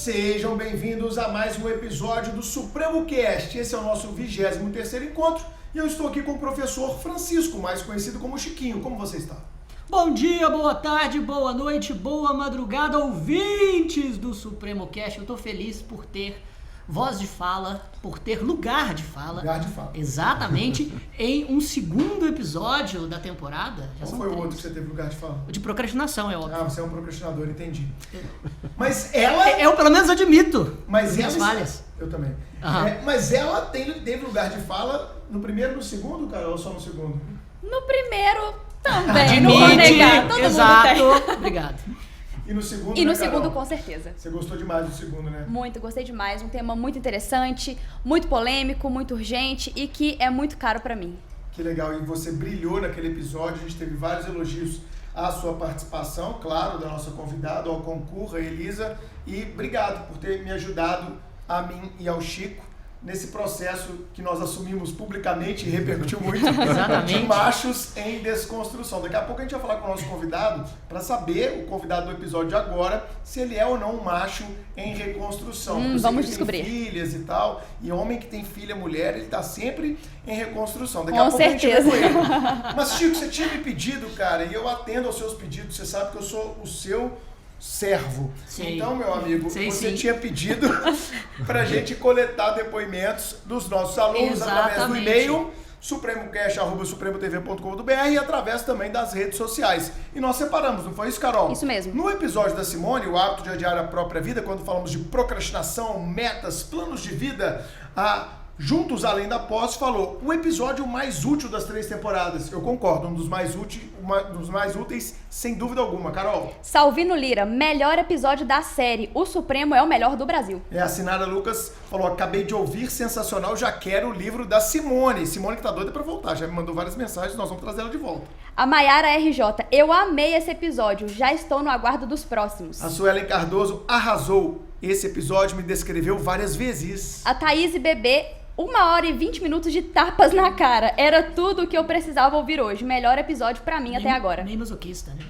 Sejam bem-vindos a mais um episódio do Supremo Cast. Esse é o nosso 23º encontro e eu estou aqui com o professor Francisco, mais conhecido como Chiquinho. Como você está? Bom dia, boa tarde, boa noite, boa madrugada, ouvintes do Supremo Cast. Eu estou feliz por ter voz de fala, por ter lugar de fala. Lugar de fala. Exatamente, em um segundo episódio da temporada. Qual foi o outro que você teve lugar de fala? O de procrastinação, é óbvio. Ah, você é um procrastinador, entendi. Mas ela... Eu pelo menos admito Mas minhas ela... falhas. Eu também. Aham. Mas ela teve lugar de fala no primeiro e no segundo, cara, ou só no segundo? No primeiro também, não vou negar, todo exato. mundo tem. Obrigado. E no segundo, E no né, Carol? segundo, com certeza. Você gostou demais do segundo, né? Muito, gostei demais. Um tema muito interessante, muito polêmico, muito urgente e que é muito caro pra mim. Que legal, e você brilhou naquele episódio, a gente teve vários elogios à sua participação, claro, da nossa convidada, ao concurso, a Elisa, e obrigado por ter me ajudado, a mim e ao Chico, nesse processo que nós assumimos publicamente e repercutiu muito, Exatamente. de machos em desconstrução. Daqui a pouco a gente vai falar com o nosso convidado para saber, o convidado do episódio de agora, se ele é ou não um macho em reconstrução. Eu sei vamos que ele descobrir. tem filhas e tal, e homem que tem filha, mulher, ele tá sempre em reconstrução. Daqui Com a pouco certeza. a gente vai com ele. Mas, Chico, você tinha me pedido, cara, e eu atendo aos seus pedidos, você sabe que eu sou o seu servo. Sei. Então, meu amigo, Sei, você sim. tinha pedido pra gente coletar depoimentos dos nossos alunos através do Exatamente. e-mail supremocast@supremotv.com.br e através também das redes sociais. E nós separamos, não foi isso, Carol? Isso mesmo. No episódio da Simone, o hábito de adiar a própria vida, quando falamos de procrastinação, metas, planos de vida, Juntos Além da Posse falou o episódio mais útil das 3 temporadas. Eu concordo, um dos mais úteis, sem dúvida alguma. Carol? Salvino Lira, melhor episódio da série. O Supremo é o melhor do Brasil. A Sinara Lucas falou, acabei de ouvir, sensacional, já quero o livro da Simone. Simone que tá doida pra voltar, já me mandou várias mensagens, nós vamos trazer ela de volta. A Maiara RJ, eu amei esse episódio, já estou no aguardo dos próximos. A Suelen Cardoso arrasou. Esse episódio me descreveu várias vezes. A Thaís Bebê, 1h20 de tapas na cara. Era tudo o que eu precisava ouvir hoje. Melhor episódio pra mim até agora. Nem masoquista, né?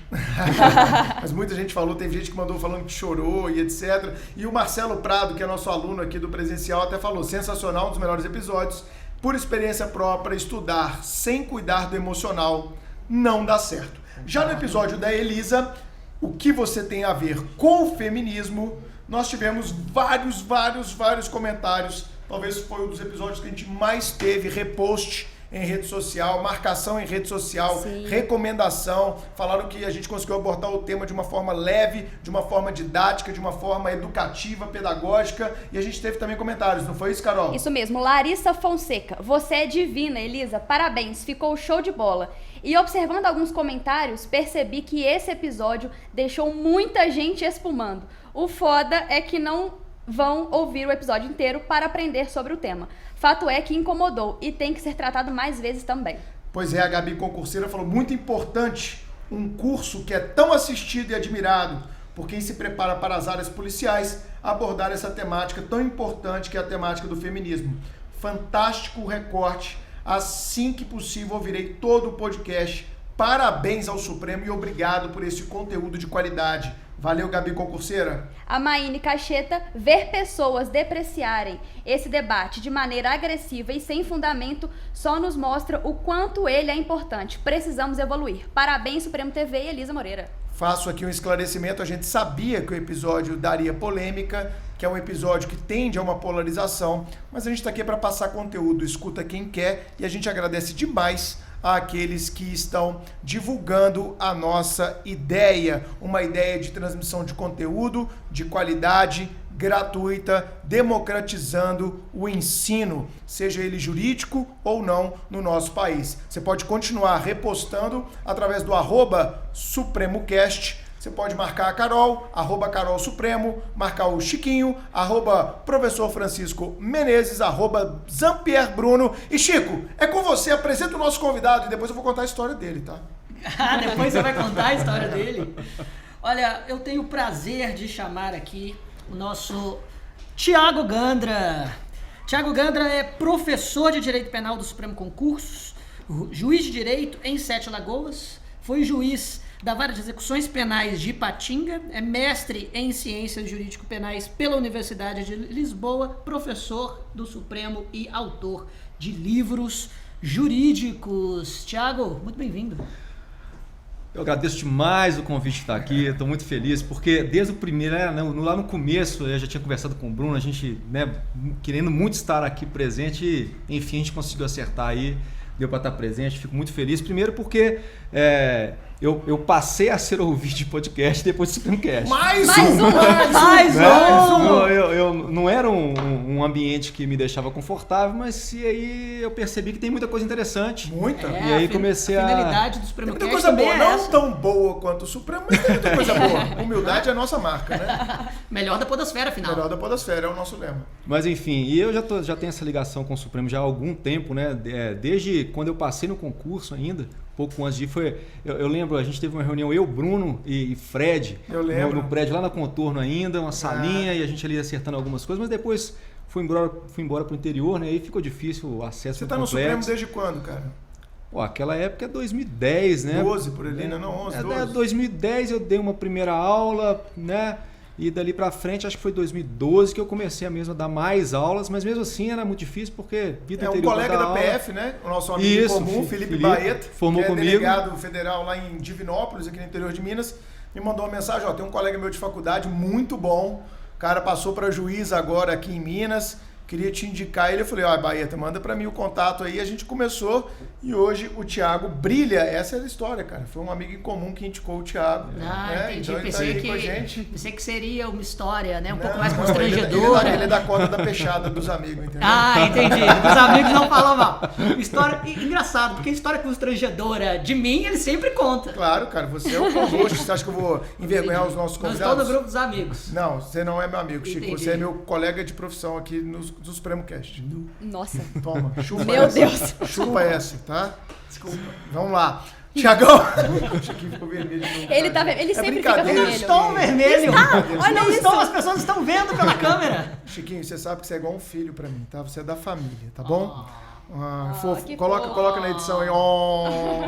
Mas muita gente falou, teve gente que mandou falando que chorou e etc. E o Marcelo Prado, que é nosso aluno aqui do presencial, até falou, sensacional, um dos melhores episódios. Por experiência própria, estudar sem cuidar do emocional não dá certo. Já no episódio da Elisa, o que você tem a ver com o feminismo, nós tivemos vários comentários. Talvez foi um dos episódios que a gente mais teve repost em rede social, marcação em rede social, Sim. recomendação. Falaram que a gente conseguiu abordar o tema de uma forma leve, de uma forma didática, de uma forma educativa, pedagógica. E a gente teve também comentários, não foi isso, Carol? Isso mesmo, Larissa Fonseca. Você é divina, Elisa. Parabéns, ficou show de bola. E observando alguns comentários, percebi que esse episódio deixou muita gente espumando. O foda é que não vão ouvir o episódio inteiro para aprender sobre o tema. Fato é que incomodou e tem que ser tratado mais vezes também. Pois é, a Gabi Concurseira falou, muito importante, um curso que é tão assistido e admirado por quem se prepara para as áreas policiais, abordar essa temática tão importante que é a temática do feminismo. Fantástico recorte, assim que possível ouvirei todo o podcast. Parabéns ao Supremo e obrigado por esse conteúdo de qualidade. Valeu, Gabi Concurseira. A Maíne Cacheta, ver pessoas depreciarem esse debate de maneira agressiva e sem fundamento só nos mostra o quanto ele é importante. Precisamos evoluir. Parabéns, Supremo TV e Elisa Moreira. Faço aqui um esclarecimento, a gente sabia que o episódio daria polêmica, que é um episódio que tende a uma polarização, mas a gente está aqui para passar conteúdo, escuta quem quer e a gente agradece demais àqueles que estão divulgando a nossa ideia, uma ideia de transmissão de conteúdo, de qualidade, gratuita, democratizando o ensino, seja ele jurídico ou não, no nosso país. Você pode continuar repostando através do @SupremoCast. Você pode marcar a Carol, @CarolSupremo, marcar o Chiquinho, @Professor Francisco Menezes, @ZampierBruno. E Chico, é com você, apresenta o nosso convidado e depois eu vou contar a história dele, tá? Depois você vai contar a história dele. Olha, eu tenho o prazer de chamar aqui o nosso Thiago Gandra. Thiago Gandra é professor de Direito Penal do Supremo Concurso, juiz de Direito em Sete Lagoas, foi juiz da Vara de Execuções Penais de Ipatinga, é mestre em Ciências Jurídico-Penais pela Universidade de Lisboa, professor do Supremo e autor de livros jurídicos. Tiago, muito bem-vindo. Eu agradeço demais o convite de estar aqui, estou muito feliz, porque desde o primeiro, lá no começo, eu já tinha conversado com o Bruno, a gente, querendo muito estar aqui presente, e, enfim, a gente conseguiu acertar aí, deu para estar presente, fico muito feliz. Primeiro porque eu passei a ser ouvinte de podcast depois do Supremocast. Mais um! Eu não era um ambiente que me deixava confortável, mas e aí eu percebi que tem muita coisa interessante. Muita. E aí comecei a finalidade do Tem Supremocast muita coisa boa, não essa. tão boa quanto o Supremo, mas tem muita coisa boa. Humildade é a nossa marca, né? Melhor da podosfera, afinal. Melhor da podosfera, é o nosso lema. Mas enfim, e eu já tenho essa ligação com o Supremo já há algum tempo, né? Desde quando eu passei no concurso ainda, pouco antes de ir, eu lembro, a gente teve uma reunião, eu, Bruno e Fred, Eu lembro. no prédio lá na Contorno ainda, uma salinha, e a gente ali acertando algumas coisas, mas depois fui embora pro interior, né? Aí ficou difícil o acesso. Você tá no Supremo desde quando, cara? Pô, aquela época é 2010, né? 12 por ali, né? Não, 11, 12. 2010 eu dei uma primeira aula, né? E dali pra frente, acho que foi 2012 que eu comecei a mesmo a dar mais aulas, mas mesmo assim era muito difícil porque vida É um anterior colega da aula, PF, né? O nosso amigo Isso, comum, Felipe Felipe, Baeta, formou que é comigo. delegado federal lá em Divinópolis, aqui no interior de Minas, me mandou uma mensagem, ó, tem um colega meu de faculdade muito bom, o cara passou para juiz agora aqui em Minas, queria te indicar ele, eu falei, ó, Baeta, manda para mim o contato aí, a gente começou e hoje o Thiago brilha, essa é a história, cara, foi um amigo em comum que indicou o Thiago, Entendi. Então ele tá aí com a gente. Pensei que seria uma história, né? Um pouco Não, mais não, constrangedora. Ele é da cota da peixada dos amigos, entendeu? Entendi. Os amigos não falam mal. História engraçado, porque história constrangedora de mim, ele sempre conta. Claro, cara, você é o co-host, você acha que eu vou envergonhar os nossos Não convidados? estou no grupo dos amigos. Não, você não é meu amigo, Chico. Entendi. Você é meu colega de profissão aqui do Supremo Cast. Nossa. Toma, chupa Meu essa. Deus. Chupa essa, tá? Desculpa. Vamos lá. Tiagão. O Chiquinho ficou vermelho de novo. Ele, cara. ele sempre fica brincadeira. Eu não vermelho. estou vermelho. Olha Não isso. estou, as pessoas estão vendo pela câmera. Chiquinho, você sabe que você é igual um filho pra mim, tá? Você é da família, tá bom? Fofo. que Coloca na edição aí. Oh.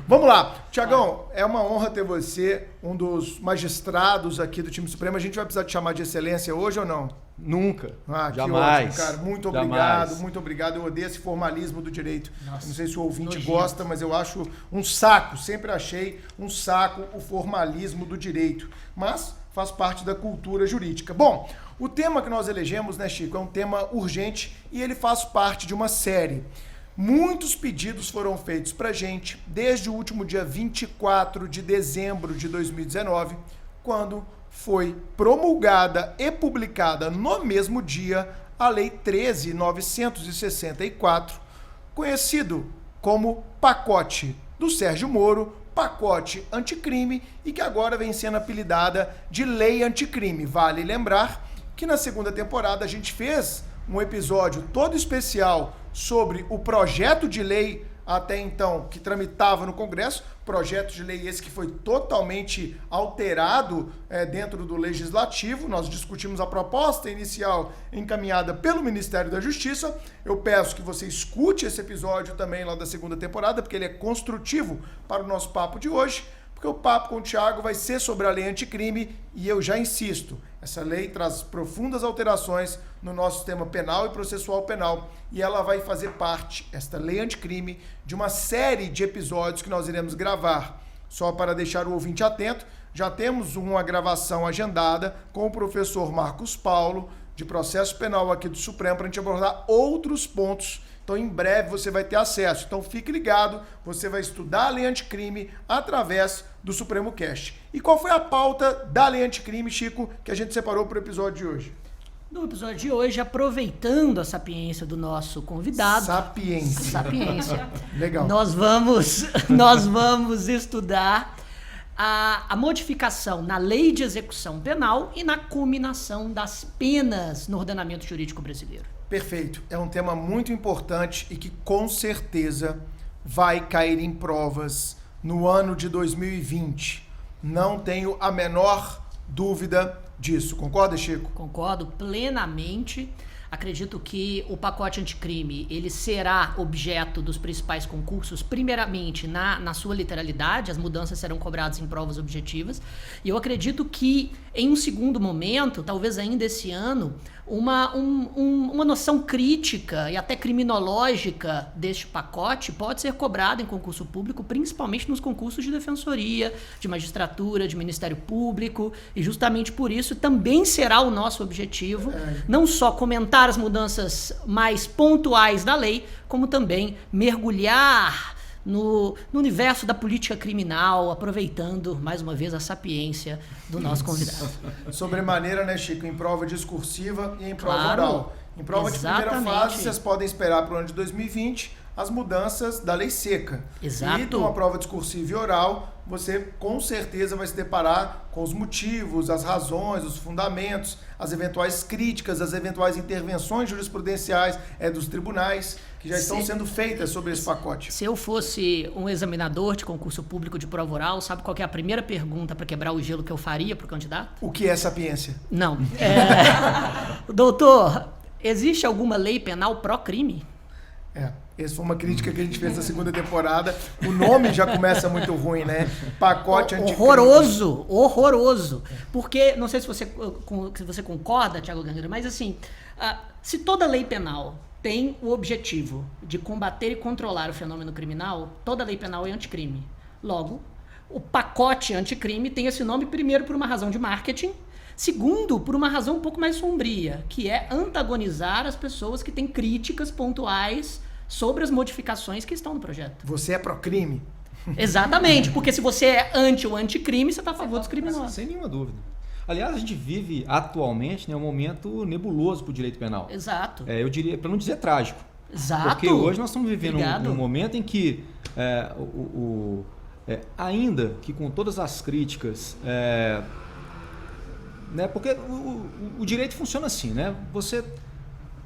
Vamos lá. Tiagão, é uma honra ter você, um dos magistrados aqui do time Supremo. A gente vai precisar te chamar de excelência hoje ou não? Nunca. Que Jamais. ótimo, cara. Muito Jamais. obrigado, muito obrigado. Eu odeio esse formalismo do direito. Nossa, Não sei se o ouvinte nojento. gosta, mas eu acho um saco. Sempre achei um saco o formalismo do direito. Mas faz parte da cultura jurídica. Bom, o tema que nós elegemos, né, Chico, é um tema urgente e ele faz parte de uma série. Muitos pedidos foram feitos pra gente desde o último dia 24 de dezembro de 2019, quando foi promulgada e publicada no mesmo dia a Lei 13.964, conhecido como pacote do Sérgio Moro, pacote anticrime e que agora vem sendo apelidada de Lei Anticrime. Vale lembrar que na segunda temporada a gente fez um episódio todo especial sobre o projeto de lei até então que tramitava no Congresso, projeto de lei esse que foi totalmente alterado dentro do Legislativo. Nós discutimos a proposta inicial encaminhada pelo Ministério da Justiça. Eu peço que você escute esse episódio também lá da segunda temporada, porque ele é construtivo para o nosso papo de hoje, porque o papo com o Thiago vai ser sobre a lei anticrime e eu já insisto, essa lei traz profundas alterações no nosso sistema penal e processual penal e ela vai fazer parte, esta lei anticrime, de uma série de episódios que nós iremos gravar. Só para deixar o ouvinte atento, já temos uma gravação agendada com o professor Marcos Paulo, de processo penal aqui do Supremo, para a gente abordar outros pontos. Então, em breve, você vai ter acesso. Então, fique ligado, você vai estudar a lei anticrime através do Supremo Cast. E qual foi a pauta da lei anticrime, Chico, que a gente separou para o episódio de hoje? No episódio de hoje, aproveitando a sapiência do nosso convidado. Sapiência. Legal. Nós vamos estudar a modificação na lei de execução penal e na culminação das penas no ordenamento jurídico brasileiro. Perfeito. É um tema muito importante e que com certeza vai cair em provas no ano de 2020. Não tenho a menor dúvida disso. Concorda, Chico? Concordo plenamente. Acredito que o pacote anticrime, ele será objeto dos principais concursos, primeiramente na sua literalidade, as mudanças serão cobradas em provas objetivas, e eu acredito que em um segundo momento, talvez ainda esse ano, uma noção crítica e até criminológica deste pacote pode ser cobrada em concurso público, principalmente nos concursos de defensoria, de magistratura, de Ministério Público, e justamente por isso também será o nosso objetivo, não só comentar as mudanças mais pontuais da lei, como também mergulhar no universo da política criminal, aproveitando, mais uma vez, a sapiência do nosso convidado. Sobremaneira, né, Chico? Em prova discursiva e em prova Claro, oral. Em prova de primeira exatamente. fase, vocês podem esperar para o ano de 2020 as mudanças da lei seca. Exato. E numa prova discursiva e oral, você com certeza vai se deparar com os motivos, as razões, os fundamentos, as eventuais críticas, as eventuais intervenções jurisprudenciais dos tribunais que já estão sendo feitas sobre esse pacote. Se eu fosse um examinador de concurso público de prova oral, sabe qual que é a primeira pergunta para quebrar o gelo que eu faria para o candidato? O que é sapiência? Não. Doutor, existe alguma lei penal pró-crime? Essa foi uma crítica que a gente fez na segunda temporada. O nome já começa muito ruim, né? Pacote anticrime. Horroroso, horroroso. Porque, não sei se você concorda, Thiago Gandra, mas assim, se toda lei penal tem o objetivo de combater e controlar o fenômeno criminal, toda lei penal é anticrime. Logo, o pacote anticrime tem esse nome, primeiro, por uma razão de marketing, segundo, por uma razão um pouco mais sombria, que é antagonizar as pessoas que têm críticas pontuais sobre as modificações que estão no projeto. Você é pró-crime? Exatamente, porque se você é anti ou anticrime, você está a favor dos criminosos. Sem nenhuma dúvida. Aliás, a gente vive atualmente, né, um momento nebuloso para o direito penal. Exato. Eu diria, para não dizer trágico. Exato. Porque hoje nós estamos vivendo Obrigado. um momento em que, ainda que com todas as críticas, né, porque o direito funciona assim, né? Você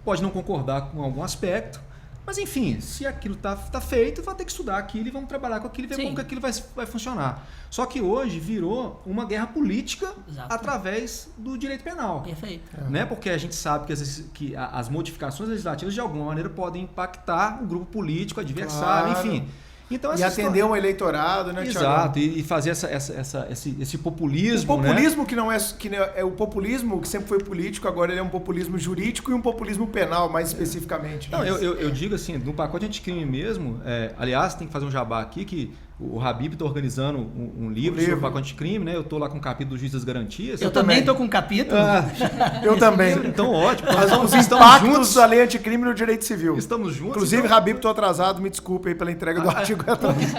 pode não concordar com algum aspecto, mas enfim, se aquilo tá feito, vai ter que estudar aquilo e vamos trabalhar com aquilo e ver Sim. como que aquilo vai funcionar. Só que hoje virou uma guerra política Exato. através do direito penal. Perfeito. Né? Porque a gente sabe que as modificações legislativas de alguma maneira podem impactar o grupo político, adversário, Claro. enfim. Então, E atender um eleitorado, né, Thiago? Exato, e fazer esse populismo. O populismo que não é o populismo que sempre foi político, agora ele é um populismo jurídico e um populismo penal, mais especificamente. Não, eu digo assim, no pacote anticrime mesmo, aliás, tem que fazer um jabá aqui, que o Habib está organizando um livro sobre o pacote anticrime, né? Eu estou lá com o capítulo do Juiz das Garantias. Eu também estou com um capítulo. Eu também. Então, ótimo. Os impactos da lei anticrime no direito civil. Estamos juntos. Inclusive, então... Habib, estou atrasado, me desculpe aí pela entrega do artigo.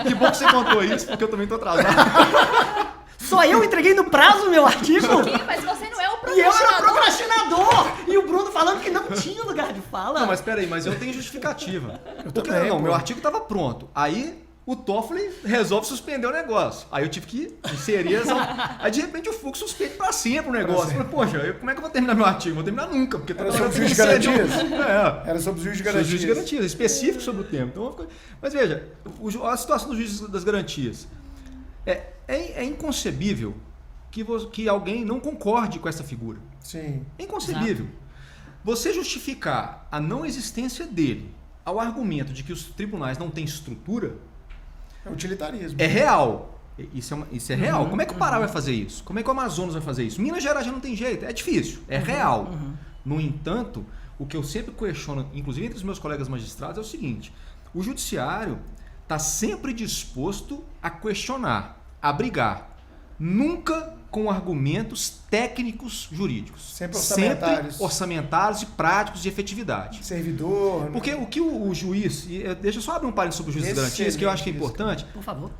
Que bom que você contou isso, porque eu também estou atrasado. Só eu entreguei no prazo o meu artigo? Mas você não é o E eu era procrastinador. procrastinador! E o Bruno falando que não tinha lugar de fala. Não, mas peraí, mas eu tenho justificativa. Porque, também, não, pô. meu artigo estava pronto. Aí o Toffoli resolve suspender o negócio. Aí eu tive que inserir essa... Aí de repente o Fux suspende para sempre o negócio. Eu falei, poxa, como é que eu vou terminar meu artigo? Não vou terminar nunca. Porque Era sobre juiz de garantias? Era sobre juiz de Sobre garantias. juiz de garantias, específico sobre o tema. Então, mas veja, a situação do juiz das garantias. É inconcebível que alguém não concorde com essa figura. Sim. É inconcebível. Você justificar a não existência dele ao argumento de que os tribunais não têm estrutura É utilitarismo. é real. Isso é real. Como é que o Pará vai fazer isso? Como é que o Amazonas vai fazer isso? Minas Gerais já não tem jeito. É difícil. É real. No entanto, o que eu sempre questiono, inclusive entre os meus colegas magistrados, é o seguinte: o judiciário está sempre disposto a questionar, a brigar. Nunca com argumentos técnicos jurídicos. Sempre orçamentários. Sempre orçamentários e práticos de efetividade. Servidor. Porque o que o juiz... Deixa eu só abrir um parênteses sobre o juiz das garantias, que eu acho que é importante. Por favor.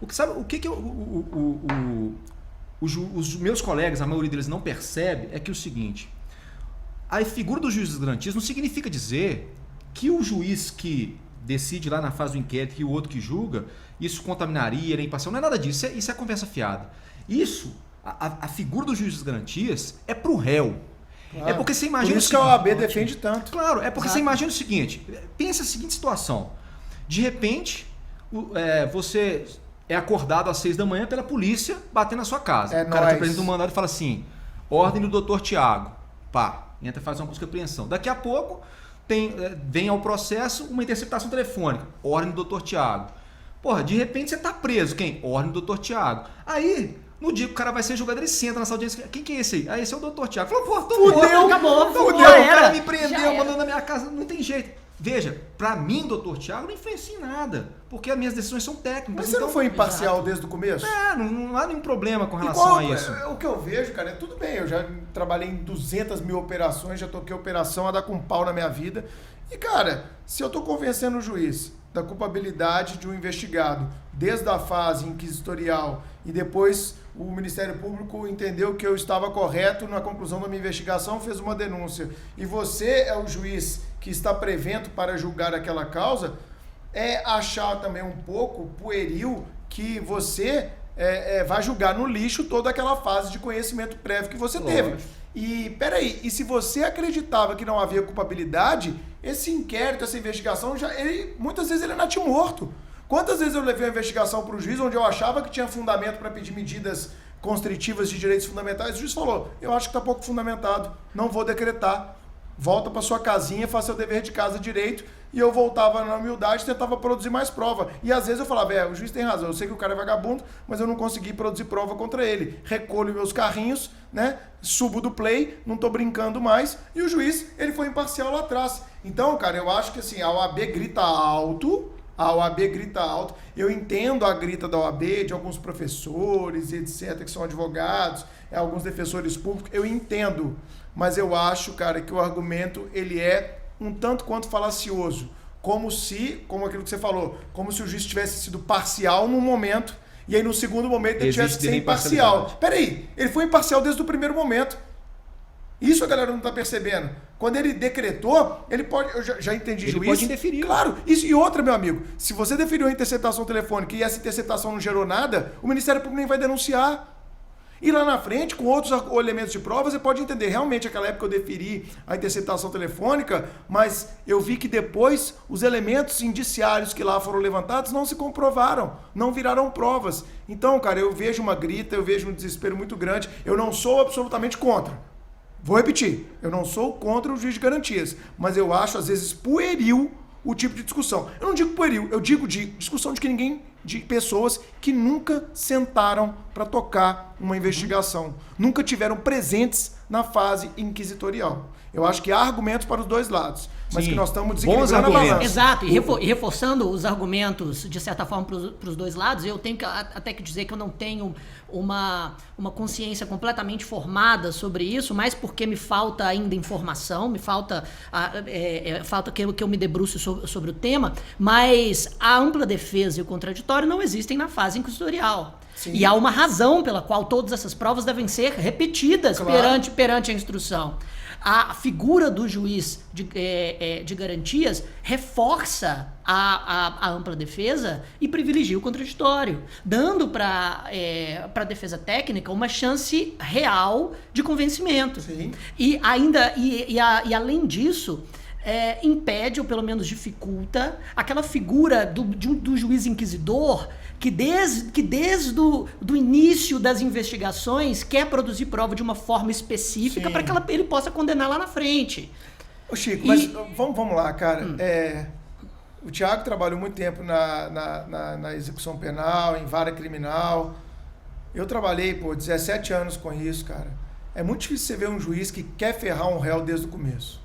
Os meus colegas, a maioria deles não percebe, é que o seguinte: a figura do juiz das garantias não significa dizer que o juiz que decide lá na fase do inquérito e o outro que julga, isso contaminaria, era imparcial. Não é nada disso, isso é conversa fiada. Isso, a figura do juiz das garantias é pro réu. Claro. É porque você imagina... Por isso que a OAB defende tanto. Claro, é porque Exato. você imagina o seguinte, pensa a seguinte situação: de repente, você é acordado às 6 da manhã pela polícia batendo na sua casa. O cara te apresenta um mandado e fala assim: ordem do Dr. Tiago, Pá, entra e faz uma busca e apreensão. Daqui a pouco vem ao processo uma interceptação telefônica. Ordem do Dr. Tiago. Porra, de repente você tá preso. Quem? Ordem do Dr. Tiago. Aí, no dia que o cara vai ser julgado, ele senta nessa audiência. Quem que é esse aí? Ah, esse é o Dr. Tiago. Falou, pô, Fudeu, acabou. Fudeu, Já o era. cara me prendeu, mandou na minha casa. Não tem jeito. Veja, pra mim, Dr. Tiago, não influencia em nada. Porque as minhas decisões são técnicas. Mas você não foi imparcial desde o começo? Não há nenhum problema com relação a isso. O que eu vejo, cara, é tudo bem. Eu já trabalhei em 200 mil operações, já toquei operação a dar com pau na minha vida. E, cara, se eu tô convencendo o juiz da culpabilidade de um investigado, desde a fase inquisitorial, e depois o Ministério Público entendeu que eu estava correto na conclusão da minha investigação, fez uma denúncia, e você é o juiz que está prevento para julgar aquela causa, é achar também um pouco pueril que você vai julgar no lixo toda aquela fase de conhecimento prévio que você teve. E, peraí, e se você acreditava que não havia culpabilidade, esse inquérito, essa investigação, muitas vezes ele é natimorto. Quantas vezes eu levei a investigação para o juiz, onde eu achava que tinha fundamento para pedir medidas constritivas de direitos fundamentais, o juiz falou, eu acho que está pouco fundamentado, não vou decretar. Volta para sua casinha, faça seu dever de casa direito, e eu voltava na humildade e tentava produzir mais prova. E às vezes eu falava, o juiz tem razão, eu sei que o cara é vagabundo, mas eu não consegui produzir prova contra ele. Recolho meus carrinhos, né? Subo do play, não tô brincando mais, e o juiz, ele foi imparcial lá atrás. Então, cara, eu acho que assim, a OAB grita alto, eu entendo a grita da OAB, de alguns professores, etc., que são advogados, alguns defensores públicos, eu entendo. Mas eu acho, cara, que o argumento ele é um tanto quanto falacioso. Como aquilo que você falou, como se o juiz tivesse sido parcial num momento e aí no segundo momento ele tivesse que ser imparcial. Peraí, ele foi imparcial desde o primeiro momento. Isso a galera não tá percebendo. Quando ele decretou, ele pode... Eu já entendi, juiz. Ele pode indeferir. Claro. Isso, e outra, meu amigo, se você deferiu a interceptação telefônica e essa interceptação não gerou nada, o Ministério Público nem vai denunciar. E lá na frente, com outros elementos de prova, você pode entender. Realmente, naquela época eu deferi a interceptação telefônica, mas eu vi que depois os elementos indiciários que lá foram levantados não se comprovaram, não viraram provas. Então, cara, eu vejo uma grita, eu vejo um desespero muito grande. Eu não sou absolutamente contra. Vou repetir, eu não sou contra o juiz de garantias, mas eu acho, às vezes, pueril o tipo de discussão. Eu não digo pueril, eu digo de discussão de pessoas que nunca sentaram para tocar uma investigação, nunca tiveram presentes na fase inquisitorial. Eu acho que há argumentos para os dois lados, mas que nós estamos desequilibrando a balança. Exato, e reforçando os argumentos, de certa forma, para os dois lados, eu tenho até que dizer que eu não tenho uma consciência completamente formada sobre isso, mas porque me falta ainda informação, me falta que eu me debruce sobre o tema, mas a ampla defesa e o contraditório não existem na fase inquisitorial. Sim. E há uma razão pela qual todas essas provas devem ser repetidas perante a instrução. A figura do juiz de garantias reforça a ampla defesa e privilegia o contraditório, dando para a defesa técnica uma chance real de convencimento. Sim. E além disso, impede, ou pelo menos dificulta, aquela figura do juiz inquisidor que desde o início das investigações quer produzir prova de uma forma específica para que ele possa condenar lá na frente. Ô Chico, mas vamos lá, cara. O Thiago trabalhou muito tempo na execução penal, em vara criminal. Eu trabalhei, 17 anos com isso, cara. É muito difícil você ver um juiz que quer ferrar um réu desde o começo.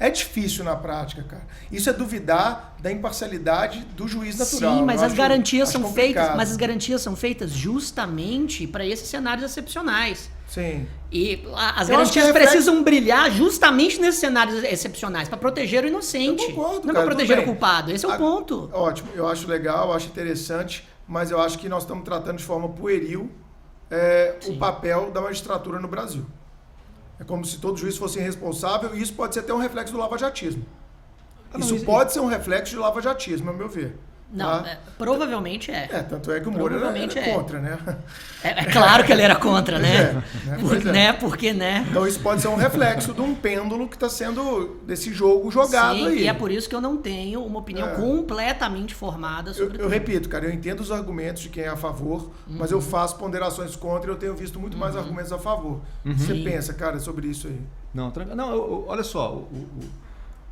É difícil na prática, cara. Isso é duvidar da imparcialidade do juiz natural. Sim, mas as garantias são feitas justamente para esses cenários excepcionais. Sim. E as garantias precisam brilhar justamente nesses cenários excepcionais, para proteger o inocente. Eu concordo, não para proteger o culpado. Esse é o ponto. Ótimo. Eu acho legal, eu acho interessante, mas eu acho que nós estamos tratando de forma pueril o papel da magistratura no Brasil. É como se todo juiz fosse irresponsável, e isso pode ser até um reflexo do lavajatismo. Isso pode ser um reflexo de lavajatismo, a meu ver. Não, tá? provavelmente é. Tanto é que o Moro era contra, né? É claro que ele era contra, né? Pois é. Porque, né? Então isso pode ser um reflexo de um pêndulo que está sendo desse jogo jogado. Sim, aí. e é por isso que eu não tenho uma opinião completamente formada sobre Eu repito, cara, eu entendo os argumentos de quem é a favor, mas eu faço ponderações contra e eu tenho visto muito mais argumentos a favor. Você pensa, cara, sobre isso aí? Não, olha só,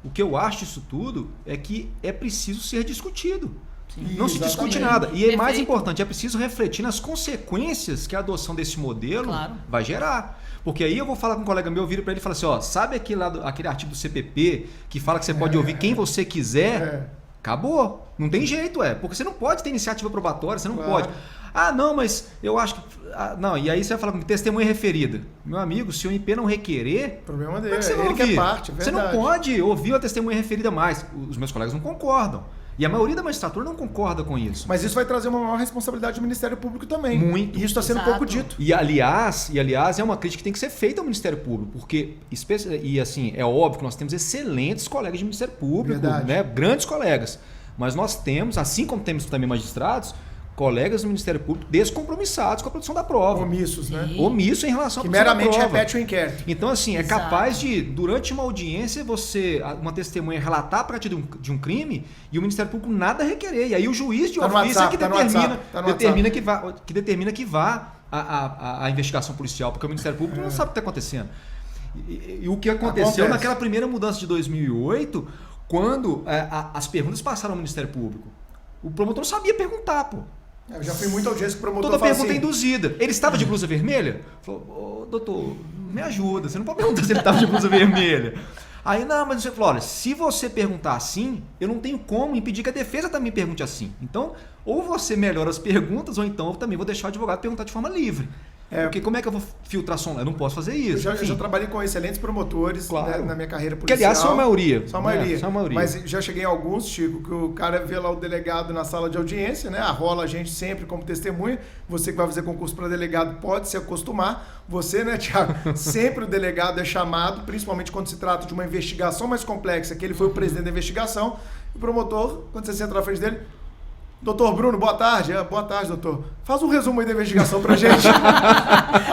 o que eu acho disso tudo é que é preciso ser discutido. Não se discute nada. E é mais importante, é preciso refletir nas consequências que a adoção desse modelo vai gerar. Porque aí eu vou falar com um colega meu, viro para ele e falo assim, ó, sabe aquele artigo do CPP que fala que você pode ouvir quem você quiser? Acabou. Não tem jeito, porque você não pode ter iniciativa probatória, você não pode. Ah, não, mas eu acho que... não, e aí você vai falar com testemunha referida. Meu amigo, se o MP não requerer... Problema dele, você vai ele ouvir? que é parte, é você não pode ouvir a testemunha referida mais. Os meus colegas não concordam. E a maioria da magistratura não concorda com isso. Mas isso vai trazer uma maior responsabilidade do Ministério Público também. Muito. E isso está sendo pouco dito. E aliás, é uma crítica que tem que ser feita ao Ministério Público, porque, e assim, é óbvio que nós temos excelentes colegas de Ministério Público, né? Grandes colegas. Mas nós temos, assim como temos também magistrados, colegas do Ministério Público descompromissados com a produção da prova. Omissos, né? Omisso em relação à que produção da prova. Que meramente repete o inquérito. Então, assim, é capaz de, durante uma audiência, uma testemunha relatar a prática de um crime e o Ministério Público nada requerer. E aí o juiz de ofício é que determina que vá a investigação policial, porque o Ministério Público não sabe o que está acontecendo. E o que aconteceu naquela primeira mudança de 2008, quando as perguntas passaram ao Ministério Público. O promotor não sabia perguntar, pô. Eu já fui muito audiência que o promotor Toda pergunta assim, é induzida. Ele estava de blusa vermelha? Falou, doutor, me ajuda, você não pode perguntar se ele estava de blusa vermelha. Aí, não, mas você falou, olha, se você perguntar assim, eu não tenho como impedir que a defesa também pergunte assim. Então, ou você melhora as perguntas, ou então eu também vou deixar o advogado perguntar de forma livre. Porque como é que eu vou filtrar som? Eu não posso fazer isso. Eu já trabalhei com excelentes promotores, né, na minha carreira policial. Que aliás são a maioria. São a maioria. Mas já cheguei em alguns, Chico, que o cara vê lá o delegado na sala de audiência, né? Arrola a gente sempre como testemunha. Você que vai fazer concurso para delegado pode se acostumar. Você, né, Thiago? Sempre o delegado é chamado, principalmente quando se trata de uma investigação mais complexa, que ele foi o presidente da investigação. O promotor, quando você senta na frente dele... Doutor Bruno, boa tarde. Boa tarde, doutor. Faz um resumo aí da investigação pra gente.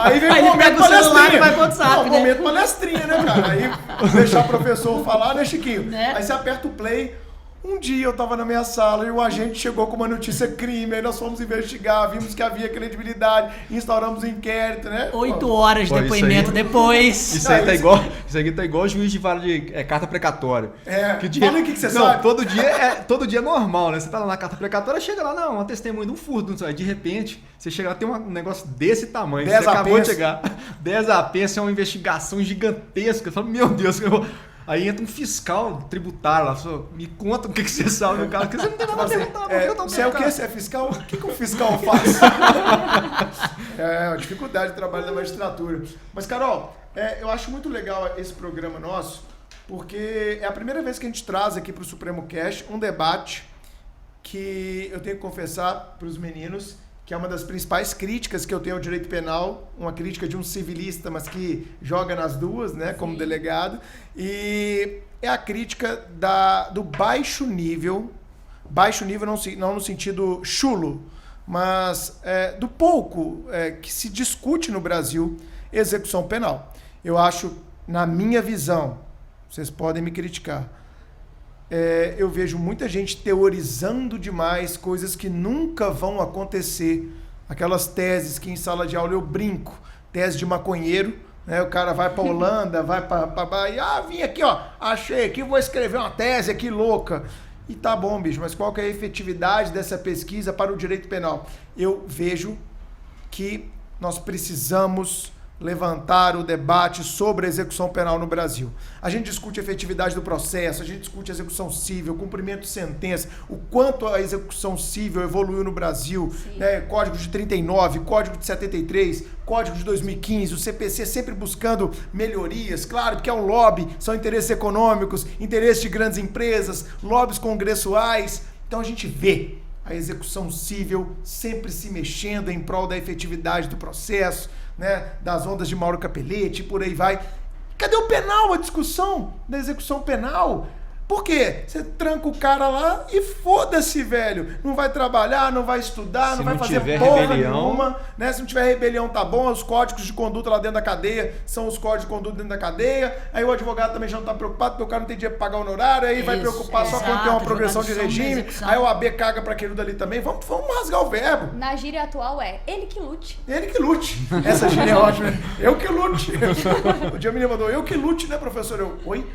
Aí vem o momento palestrinha. Momento palestrinha, né, cara? Aí deixar o professor falar, né, Chiquinho? Né? Aí você aperta o play. Um dia eu tava na minha sala e o agente chegou com uma notícia crime, aí nós fomos investigar, vimos que havia credibilidade, instauramos um inquérito, né? 8 horas de depoimento depois. Isso aí tá igual juiz de vara de carta precatória. Fala aí o que você sabe. Todo dia é normal, né? Você tá lá na carta precatória, chega lá, não, uma testemunha de um furto, aí de repente, você chega lá, tem um negócio desse tamanho, você acabou de chegar, 10 apensos, é uma investigação gigantesca, você fala, meu Deus, aí entra um fiscal tributário lá, me conta o que você sabe, meu cara, porque você não tem nada a perguntar. Você é o quê? Você é fiscal? O que o fiscal faz? A dificuldade do trabalho da magistratura. Mas, Carol, eu acho muito legal esse programa nosso, porque é a primeira vez que a gente traz aqui para o Supremo Cast um debate que eu tenho que confessar para os meninos que é uma das principais críticas que eu tenho ao direito penal, uma crítica de um civilista, mas que joga nas duas, né, como delegado, e é a crítica do baixo nível não no sentido chulo, mas do pouco que se discute no Brasil execução penal. Eu acho, na minha visão, vocês podem me criticar, eu vejo muita gente teorizando demais coisas que nunca vão acontecer. Aquelas teses que em sala de aula eu brinco, tese de maconheiro, né? O cara vai para Holanda, vai para Bahia, vim aqui, ó, achei aqui, vou escrever uma tese aqui louca. E tá bom, bicho, mas qual que é a efetividade dessa pesquisa para o direito penal? Eu vejo que nós precisamos levantar o debate sobre a execução penal no Brasil. A gente discute a efetividade do processo, a gente discute a execução civil, cumprimento de sentença, o quanto a execução civil evoluiu no Brasil, né? Código de 39, Código de 73, Código de 2015, o CPC sempre buscando melhorias, claro, porque é um lobby, são interesses econômicos, interesses de grandes empresas, lobbies congressuais, então a gente vê a execução civil sempre se mexendo em prol da efetividade do processo, né, das ondas de Mauro Capelletti, por aí vai. Cadê o penal, a discussão da execução penal? Por quê? Você tranca o cara lá e foda-se, velho. Não vai trabalhar, não vai estudar, não vai fazer porra nenhuma. Né? Se não tiver rebelião, tá bom. Os códigos de conduta lá dentro da cadeia são os códigos de conduta dentro da cadeia. Aí o advogado também já não tá preocupado porque o cara não tem dinheiro pra pagar o honorário. Aí vai preocupar só quando tem uma progressão de regime. Aí o AB caga pra aquele dali também. Vamos rasgar o verbo. Na gíria atual é ele que lute. Ele que lute. Essa gíria é ótima. Eu que lute. O dia me mandou, eu que lute, né, professor? Eu, oi?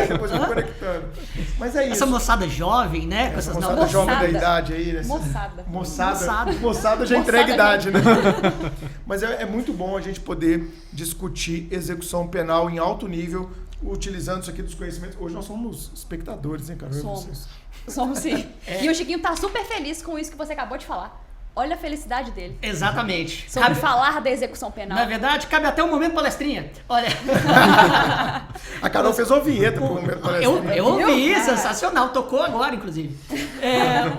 Depois eu conectando. Mas é isso. Essa moçada jovem, né? Com essas moçada jovem da idade aí, né? Moçada já entrega idade, né? Mas é muito bom a gente poder discutir execução penal em alto nível, utilizando isso aqui dos conhecimentos. Hoje nós somos espectadores, hein, cara? Somos sim. E o Chiquinho tá super feliz com isso que você acabou de falar. Olha a felicidade dele. Exatamente. Sobre falar da execução penal. Na verdade, cabe até um momento palestrinha. Olha. A Carol fez uma vinheta pro momento palestrinha. Eu ouvi, sensacional. Tocou agora, inclusive.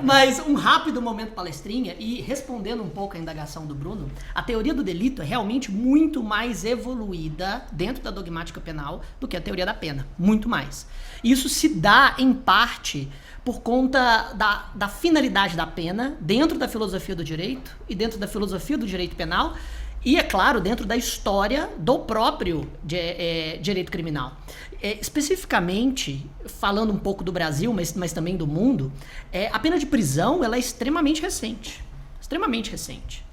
Mas um rápido momento palestrinha e respondendo um pouco a indagação do Bruno, a teoria do delito é realmente muito mais evoluída dentro da dogmática penal do que a teoria da pena. Muito mais. Isso se dá, em parte, por conta da finalidade da pena dentro da filosofia do direito e dentro da filosofia do direito penal e, é claro, dentro da história do próprio direito criminal. Especificamente, falando um pouco do Brasil, mas também do mundo, a pena de prisão ela é extremamente recente. Extremamente recente.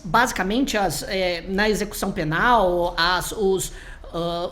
Basicamente, na execução penal,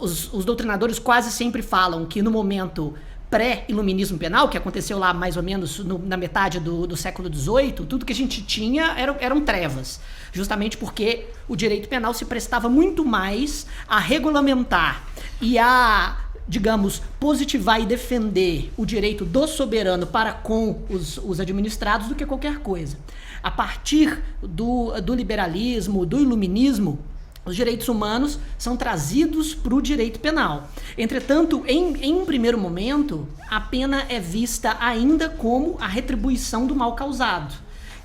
os doutrinadores quase sempre falam que no momento pré-iluminismo penal, que aconteceu lá mais ou menos na metade do século XVIII, tudo que a gente tinha eram trevas. Justamente porque o direito penal se prestava muito mais a regulamentar e a, digamos, positivar e defender o direito do soberano para com os administrados do que qualquer coisa. A partir do liberalismo, do iluminismo, os direitos humanos são trazidos para o direito penal. Entretanto, em um primeiro momento, a pena é vista ainda como a retribuição do mal causado.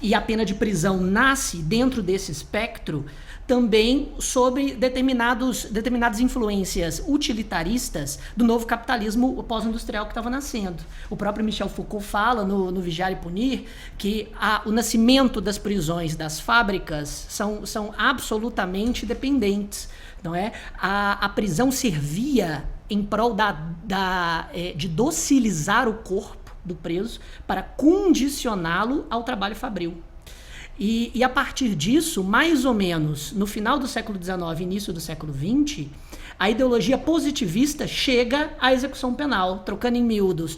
E a pena de prisão nasce dentro desse espectro também sobre determinadas influências utilitaristas do novo capitalismo pós-industrial que estava nascendo. O próprio Michel Foucault fala no Vigiar e Punir que o nascimento das prisões, das fábricas, são absolutamente dependentes. Não é? A prisão servia em prol de docilizar o corpo do preso para condicioná-lo ao trabalho fabril. E a partir disso, mais ou menos no final do século XIX, início do século XX, a ideologia positivista chega à execução penal, trocando em miúdos.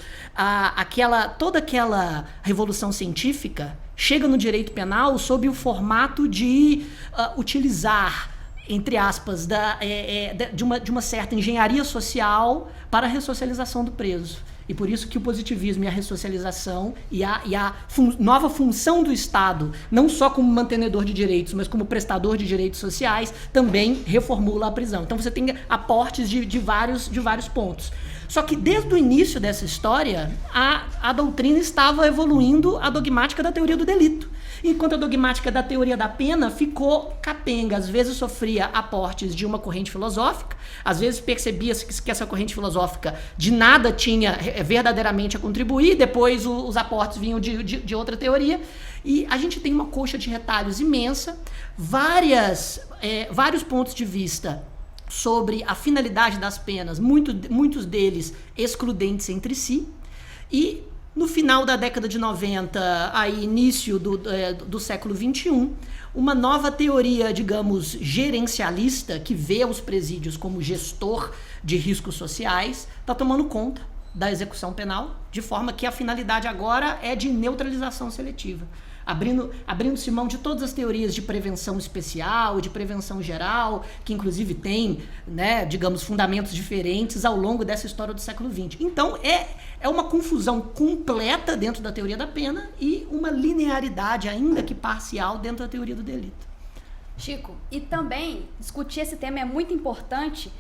Toda aquela revolução científica chega no direito penal sob o formato de utilizar, entre aspas, de uma certa engenharia social para a ressocialização do preso. E por isso que o positivismo e a ressocialização e a nova função do Estado, não só como mantenedor de direitos, mas como prestador de direitos sociais, também reformula a prisão. Então você tem aportes de vários pontos. Só que desde o início dessa história, a doutrina estava evoluindo a dogmática da teoria do delito. Enquanto a dogmática da teoria da pena ficou capenga, às vezes sofria aportes de uma corrente filosófica, às vezes percebia-se que essa corrente filosófica de nada tinha verdadeiramente a contribuir, depois os aportes vinham de outra teoria, e a gente tem uma coxa de retalhos imensa, vários pontos de vista sobre a finalidade das penas, muitos deles excludentes entre si, e no final da década de 90, aí início do século XXI, uma nova teoria, digamos, gerencialista, que vê os presídios como gestor de riscos sociais, está tomando conta da execução penal, de forma que a finalidade agora é de neutralização seletiva. Abrindo-se mão de todas as teorias de prevenção especial, de prevenção geral, que inclusive tem, né, digamos, fundamentos diferentes ao longo dessa história do século XX. Então, é uma confusão completa dentro da teoria da pena e uma linearidade, ainda que parcial, dentro da teoria do delito. Chico, e também discutir esse tema é muito importante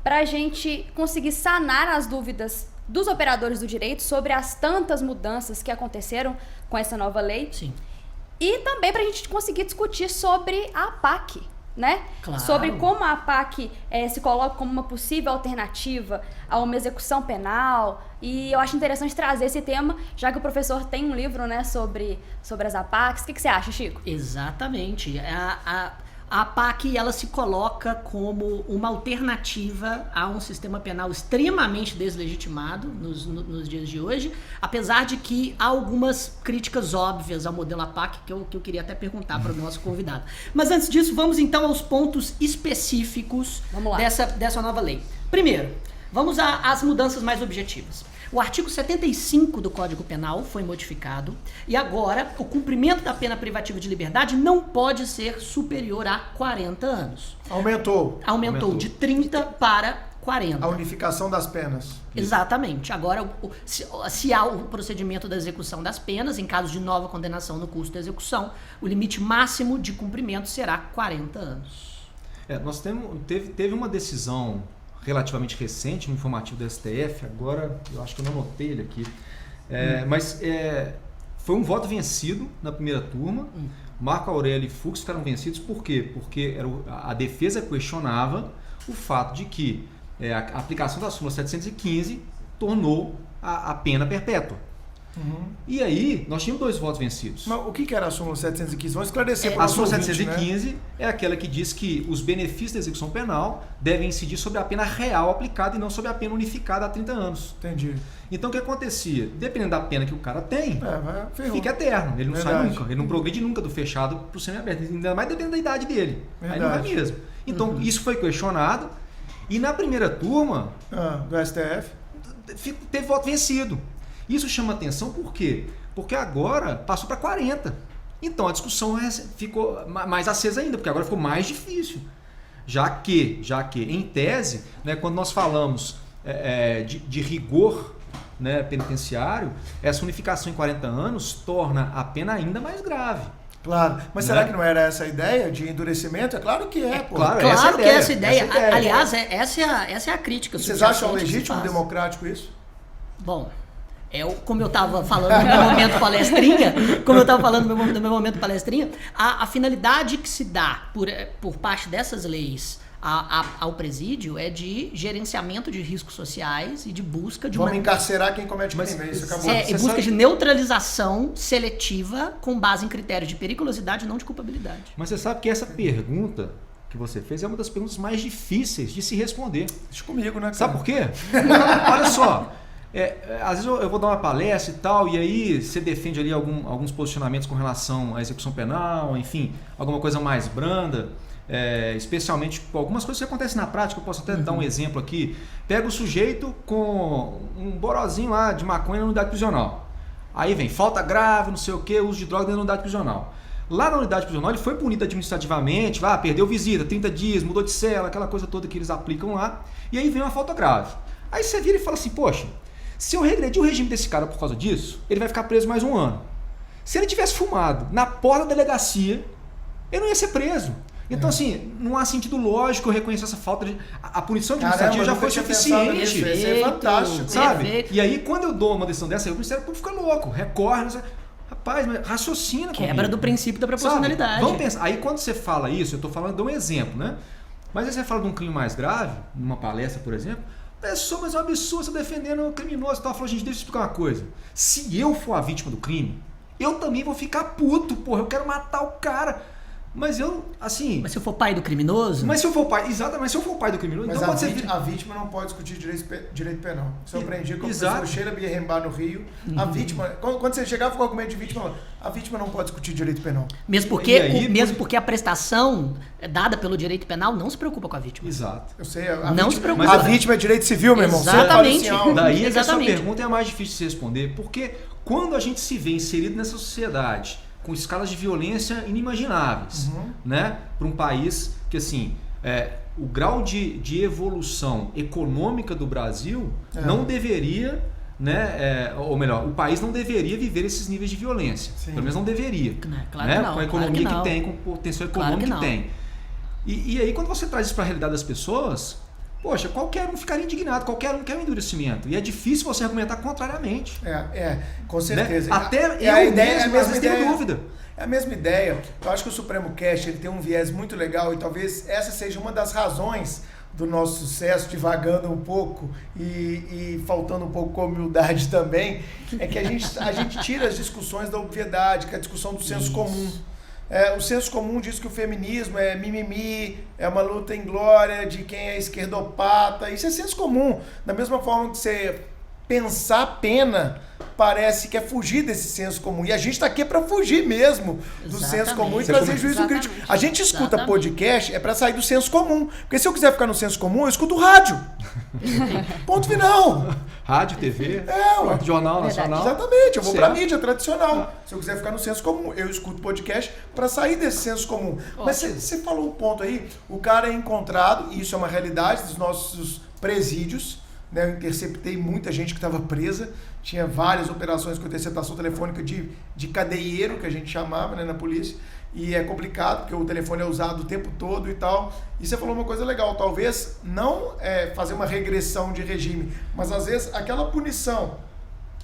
para a gente conseguir sanar as dúvidas dos operadores do direito sobre as tantas mudanças que aconteceram com essa nova lei. Sim. E também para a gente conseguir discutir sobre a APAC, né? Claro. Sobre como a APAC se coloca como uma possível alternativa a uma execução penal. E eu acho interessante trazer esse tema, já que o professor tem um livro, né, sobre as APACs. O que você acha, Chico? Exatamente. A APAC, ela se coloca como uma alternativa a um sistema penal extremamente deslegitimado nos dias de hoje, apesar de que há algumas críticas óbvias ao modelo APAC que eu queria até perguntar para o nosso convidado. Mas antes disso, vamos então aos pontos específicos dessa nova lei. Primeiro, vamos às mudanças mais objetivas. O artigo 75 do Código Penal foi modificado e agora o cumprimento da pena privativa de liberdade não pode ser superior a 40 anos. Aumentou de 30 para 40. A unificação das penas. Exatamente. Agora, se há o procedimento da execução das penas, em caso de nova condenação no curso da execução, o limite máximo de cumprimento será 40 anos. Nós teve uma decisão relativamente recente, no informativo do STF, agora eu acho que eu não anotei ele aqui, mas foi um voto vencido na primeira turma. Marco Aurélio e Fux ficaram vencidos, por quê? Porque a defesa questionava o fato de que a aplicação da súmula 715 tornou a pena perpétua. E aí, nós tínhamos 2 votos vencidos. Mas o que era a súmula 715? Vamos esclarecer para a o súmula ouvinte, 715 né? é aquela que diz que os benefícios da execução penal devem incidir sobre a pena real aplicada e não sobre a pena unificada há 30 anos. Entendi. Então o que acontecia? Dependendo da pena que o cara tem, ferrou. fica eterno. Ele não sai Verdade. nunca. Ele não progride nunca do fechado para o semiaberto. Ainda mais dependendo da idade dele. Aí não vai mesmo. Então isso foi questionado. E na primeira turma do STF teve voto vencido. Isso chama atenção por quê? Porque agora passou para 40. Então a discussão ficou mais acesa ainda, porque agora ficou mais difícil. Já que em tese, né, quando nós falamos de rigor, né, penitenciário, essa unificação em 40 anos torna a pena ainda mais grave. Claro, mas será que não era essa a ideia de endurecimento? É claro que é, pô. Claro, Claro que é essa ideia. Essa é a ideia. Aliás, essa é a crítica. Vocês acham subjacente que se legítimo, faz. democrático isso? Bom, como eu estava falando no meu momento palestrinha, a finalidade que se dá por parte dessas leis ao presídio é de gerenciamento de riscos sociais e de busca de Vamos encarcerar quem comete crime, isso acabou. e busca de neutralização seletiva com base em critérios de periculosidade e não de culpabilidade. Mas você sabe que essa pergunta que você fez é uma das perguntas mais difíceis de se responder. Deixa comigo, né, cara? Sabe por quê? Olha só, às vezes eu vou dar uma palestra e tal, e aí você defende ali alguns posicionamentos com relação à execução penal, enfim, alguma coisa mais branda, especialmente algumas coisas que acontecem na prática. Eu posso até dar um exemplo aqui. Pega o sujeito com um borozinho lá de maconha na unidade prisional. Aí vem falta grave, não sei o que, uso de droga dentro da unidade prisional. Lá na unidade prisional ele foi punido administrativamente, perdeu visita, 30 dias, mudou de cela, aquela coisa toda que eles aplicam lá, e aí vem uma falta grave. Aí você vira e fala assim, poxa, se eu regredir o regime desse cara por causa disso, ele vai ficar preso mais 1 ano. Se ele tivesse fumado na porta da delegacia, ele não ia ser preso. Então, assim, não há sentido lógico eu reconhecer essa falta de... A punição administrativa já foi suficiente. Isso é fantástico. Sabe? Perfeito. E aí, quando eu dou uma decisão dessa, o Ministério Público fica louco, recorre, não sei... Rapaz, mas raciocina comigo. Quebra do princípio da proporcionalidade. Sabe? Vamos pensar. Aí, quando você fala isso, eu estou falando de um exemplo, né? Mas aí você fala de um crime mais grave, numa palestra, por exemplo, pessoa, mas é um absurdo, você defendendo um criminoso e tal. Falou, gente, deixa eu explicar uma coisa. Se eu for a vítima do crime, eu também vou ficar puto, porra. Eu quero matar o cara. Mas eu, assim... Mas se eu for pai do criminoso... Mas se eu for pai... Exatamente, se eu for pai do criminoso... Mas então a vítima não pode discutir direito penal. Isso eu aprendi com o professor Sheila Bierrembar no Rio. A vítima... Quando você chegava com o argumento de vítima, a vítima não pode discutir direito penal. Mesmo porque a prestação dada pelo direito penal não se preocupa com a vítima. Exato. Eu sei, se preocupa. A vítima é direito civil, meu irmão. Exatamente. Daí é que Exatamente. essa pergunta é a mais difícil de se responder. Porque quando a gente se vê inserido nessa sociedade... com escalas de violência inimagináveis, né? Para um país que, assim, o grau de evolução econômica do Brasil não deveria, né? Ou melhor, o país não deveria viver esses níveis de violência. Sim. Pelo menos não deveria. Claro né? que não, com a economia claro que tem, com a potencial econômica que tem. E aí, quando você traz isso para a realidade das pessoas, poxa, qualquer um ficaria indignado, qualquer um quer um endurecimento. E é difícil você argumentar contrariamente. Com certeza. Né? Até a eu ideia, mesmo, às vezes, tenho dúvida. É a mesma ideia. Eu acho que o Supremo Cast ele tem um viés muito legal e talvez essa seja uma das razões do nosso sucesso, divagando um pouco e faltando um pouco com humildade também, é que a gente tira as discussões da obviedade, que é a discussão do senso comum. O senso comum diz que o feminismo é mimimi, é uma luta inglória de quem é esquerdopata. Isso é senso comum. Da mesma forma que você pensar pena parece que é fugir desse senso comum. E a gente está aqui para fugir mesmo do senso comum e trazer juízo crítico. A gente escuta podcast para sair do senso comum. Porque se eu quiser ficar no senso comum, eu escuto rádio. Ponto final. Rádio, TV, Jornal Nacional. Exatamente, eu vou para a mídia tradicional. Se eu quiser ficar no senso comum, eu escuto podcast para sair desse senso comum. Mas você falou um ponto aí, o cara é encontrado, e isso é uma realidade dos nossos presídios. Eu interceptei muita gente que estava presa, tinha várias operações com interceptação telefônica de cadeieiro, que a gente chamava, né, na polícia, e é complicado, porque o telefone é usado o tempo todo e tal. E você falou uma coisa legal, talvez não fazer uma regressão de regime, mas às vezes aquela punição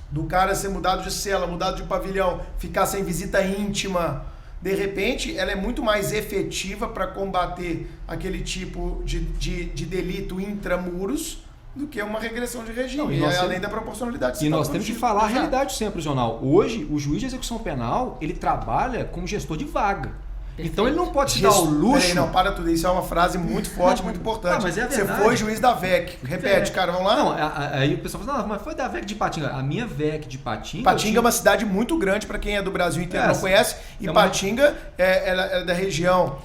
do cara ser mudado de cela, mudado de pavilhão, ficar sem visita íntima, de repente, ela é muito mais efetiva para combater aquele tipo de delito intramuros, do que uma regressão de regime, além da proporcionalidade. E nós temos que falar a realidade sempre, jornal. Hoje, o juiz de execução penal, ele trabalha como gestor de vaga. Perfeito. Então ele não pode se dar o luxo... Peraí, não, para tudo. Isso é uma frase muito forte, muito importante. Mas é verdade. Você foi juiz da VEC. Repete, cara, vamos lá? Não, aí o pessoal fala, não, mas foi da VEC de Ipatinga. A minha VEC de Ipatinga... Ipatinga é uma cidade muito grande, para quem é do Brasil inteiro não conhece. Ipatinga é da região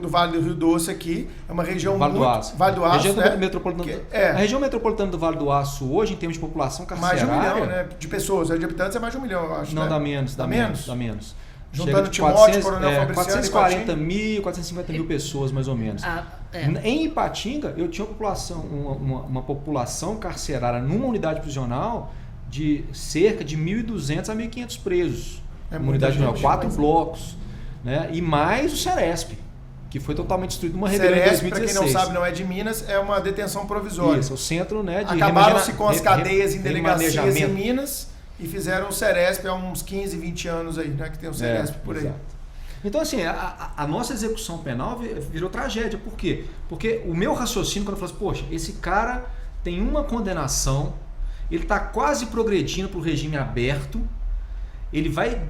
do Vale do Rio Doce aqui. É uma região Vale muito... do Aço. Vale do Aço, região metropolitana, a região metropolitana do Vale do Aço hoje, em termos de população carcerária... Mais de 1 milhão, né? De pessoas. De habitantes é mais de 1 milhão, eu acho. Não, né? dá menos. Dá menos. Juntando Timóteo, Coronel Fabriciano, 440 mil, 450 mil pessoas, mais ou menos. Em Ipatinga, eu tinha uma população carcerária numa unidade prisional de cerca de 1.200 a 1.500 presos. Uma unidade prisional, 4 blocos. Né? E mais o Ceresp, que foi totalmente destruído numa rebelião em 2016. Para quem não sabe, não é de Minas, é uma detenção provisória. Isso, o centro, né, de acabaram-se com as cadeias em delegacias em Minas e fizeram o Ceresp há uns 15, 20 anos aí, né, que tem o Ceresp por aí. Exato. Então, assim, a nossa execução penal virou tragédia. Por quê? Porque o meu raciocínio, quando eu falo assim, poxa, esse cara tem uma condenação, ele está quase progredindo para o regime aberto, ele vai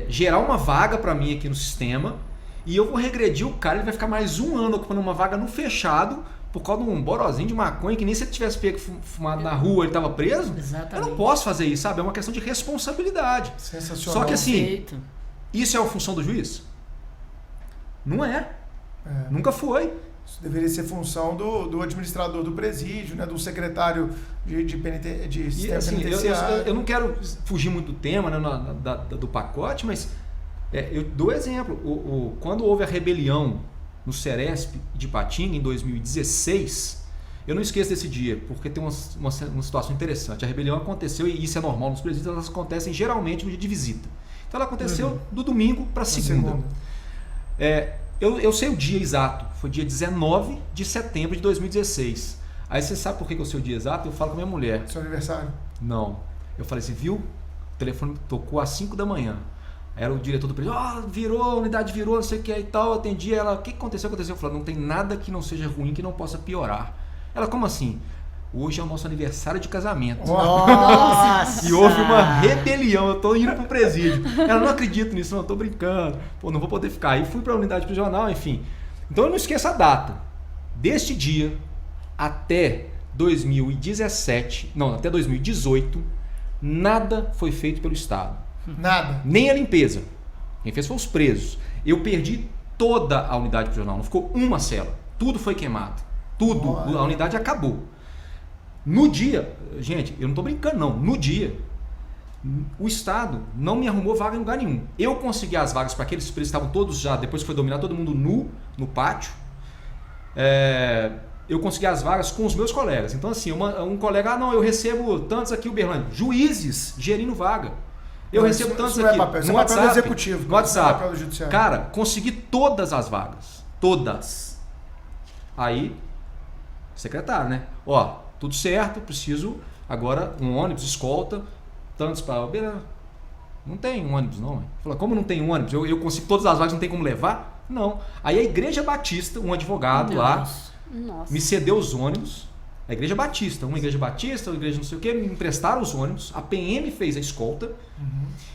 gerar uma vaga para mim aqui no sistema, e eu vou regredir o cara, ele vai ficar mais 1 ano ocupando uma vaga no fechado, por causa de um borozinho de maconha, que nem se ele tivesse pego fumado na rua, ele estava preso. Exatamente. Eu não posso fazer isso, sabe? É uma questão de responsabilidade. Sensacional. Só que assim, isso é a função do juiz? Não é. Nunca foi. Isso deveria ser função do administrador do presídio, né? Do secretário de sistema penitenciário. Eu não quero fugir muito do tema, né, do pacote, mas eu dou exemplo. Quando houve a rebelião no Ceresp de Ipatinga, em 2016, eu não esqueço desse dia, porque tem uma situação interessante. A rebelião aconteceu, e isso é normal nos presídios, elas acontecem geralmente no dia de visita. Então ela aconteceu do domingo para segunda. Eu sei o dia exato, foi dia 19 de setembro de 2016. Aí você sabe por que eu sei o dia exato? Eu falo com a minha mulher. Seu aniversário? Não. Eu falei assim, viu? O telefone tocou às 5 da manhã. Era o diretor do presídio, virou, a unidade virou, não sei o que e tal. Eu atendi ela, o que aconteceu? Eu falei, não tem nada que não seja ruim, que não possa piorar. Ela, como assim? Hoje é o nosso aniversário de casamento. Nossa! E houve uma rebelião, eu tô indo pro presídio. Ela, não acredito nisso, não, eu tô brincando. Pô, não vou poder ficar. Aí fui pra unidade prisional, enfim. Então eu não esqueço a data. Deste dia até 2017, não, até 2018, nada foi feito pelo Estado. Nada. Nem a limpeza. Quem fez foi os presos. Eu perdi toda a unidade prisional, não ficou uma cela. Tudo foi queimado. Tudo. A unidade acabou. No dia, gente, eu não tô brincando não, no dia, o Estado não me arrumou vaga em lugar nenhum. Eu consegui as vagas para aqueles presos que estavam todos já, depois que foi dominado, todo mundo nu no pátio. Eu consegui as vagas com os meus colegas. Então assim, um colega, eu recebo tantos aqui, Uberlândia, juízes gerindo vaga. Eu recebo tantos aqui no WhatsApp, executivo, no WhatsApp. Cara, consegui todas as vagas. Todas. Aí, Secretário, né? Ó, tudo certo, preciso agora um ônibus, escolta, tantos para... Não tem um ônibus, não. Fala, como não tem um ônibus? Eu consigo todas as vagas, não tem como levar? Não. Aí a Igreja Batista, um advogado lá, me cedeu os ônibus. A Igreja Batista, uma Igreja Batista, uma Igreja não sei o que, me emprestaram os ônibus. A PM fez a escolta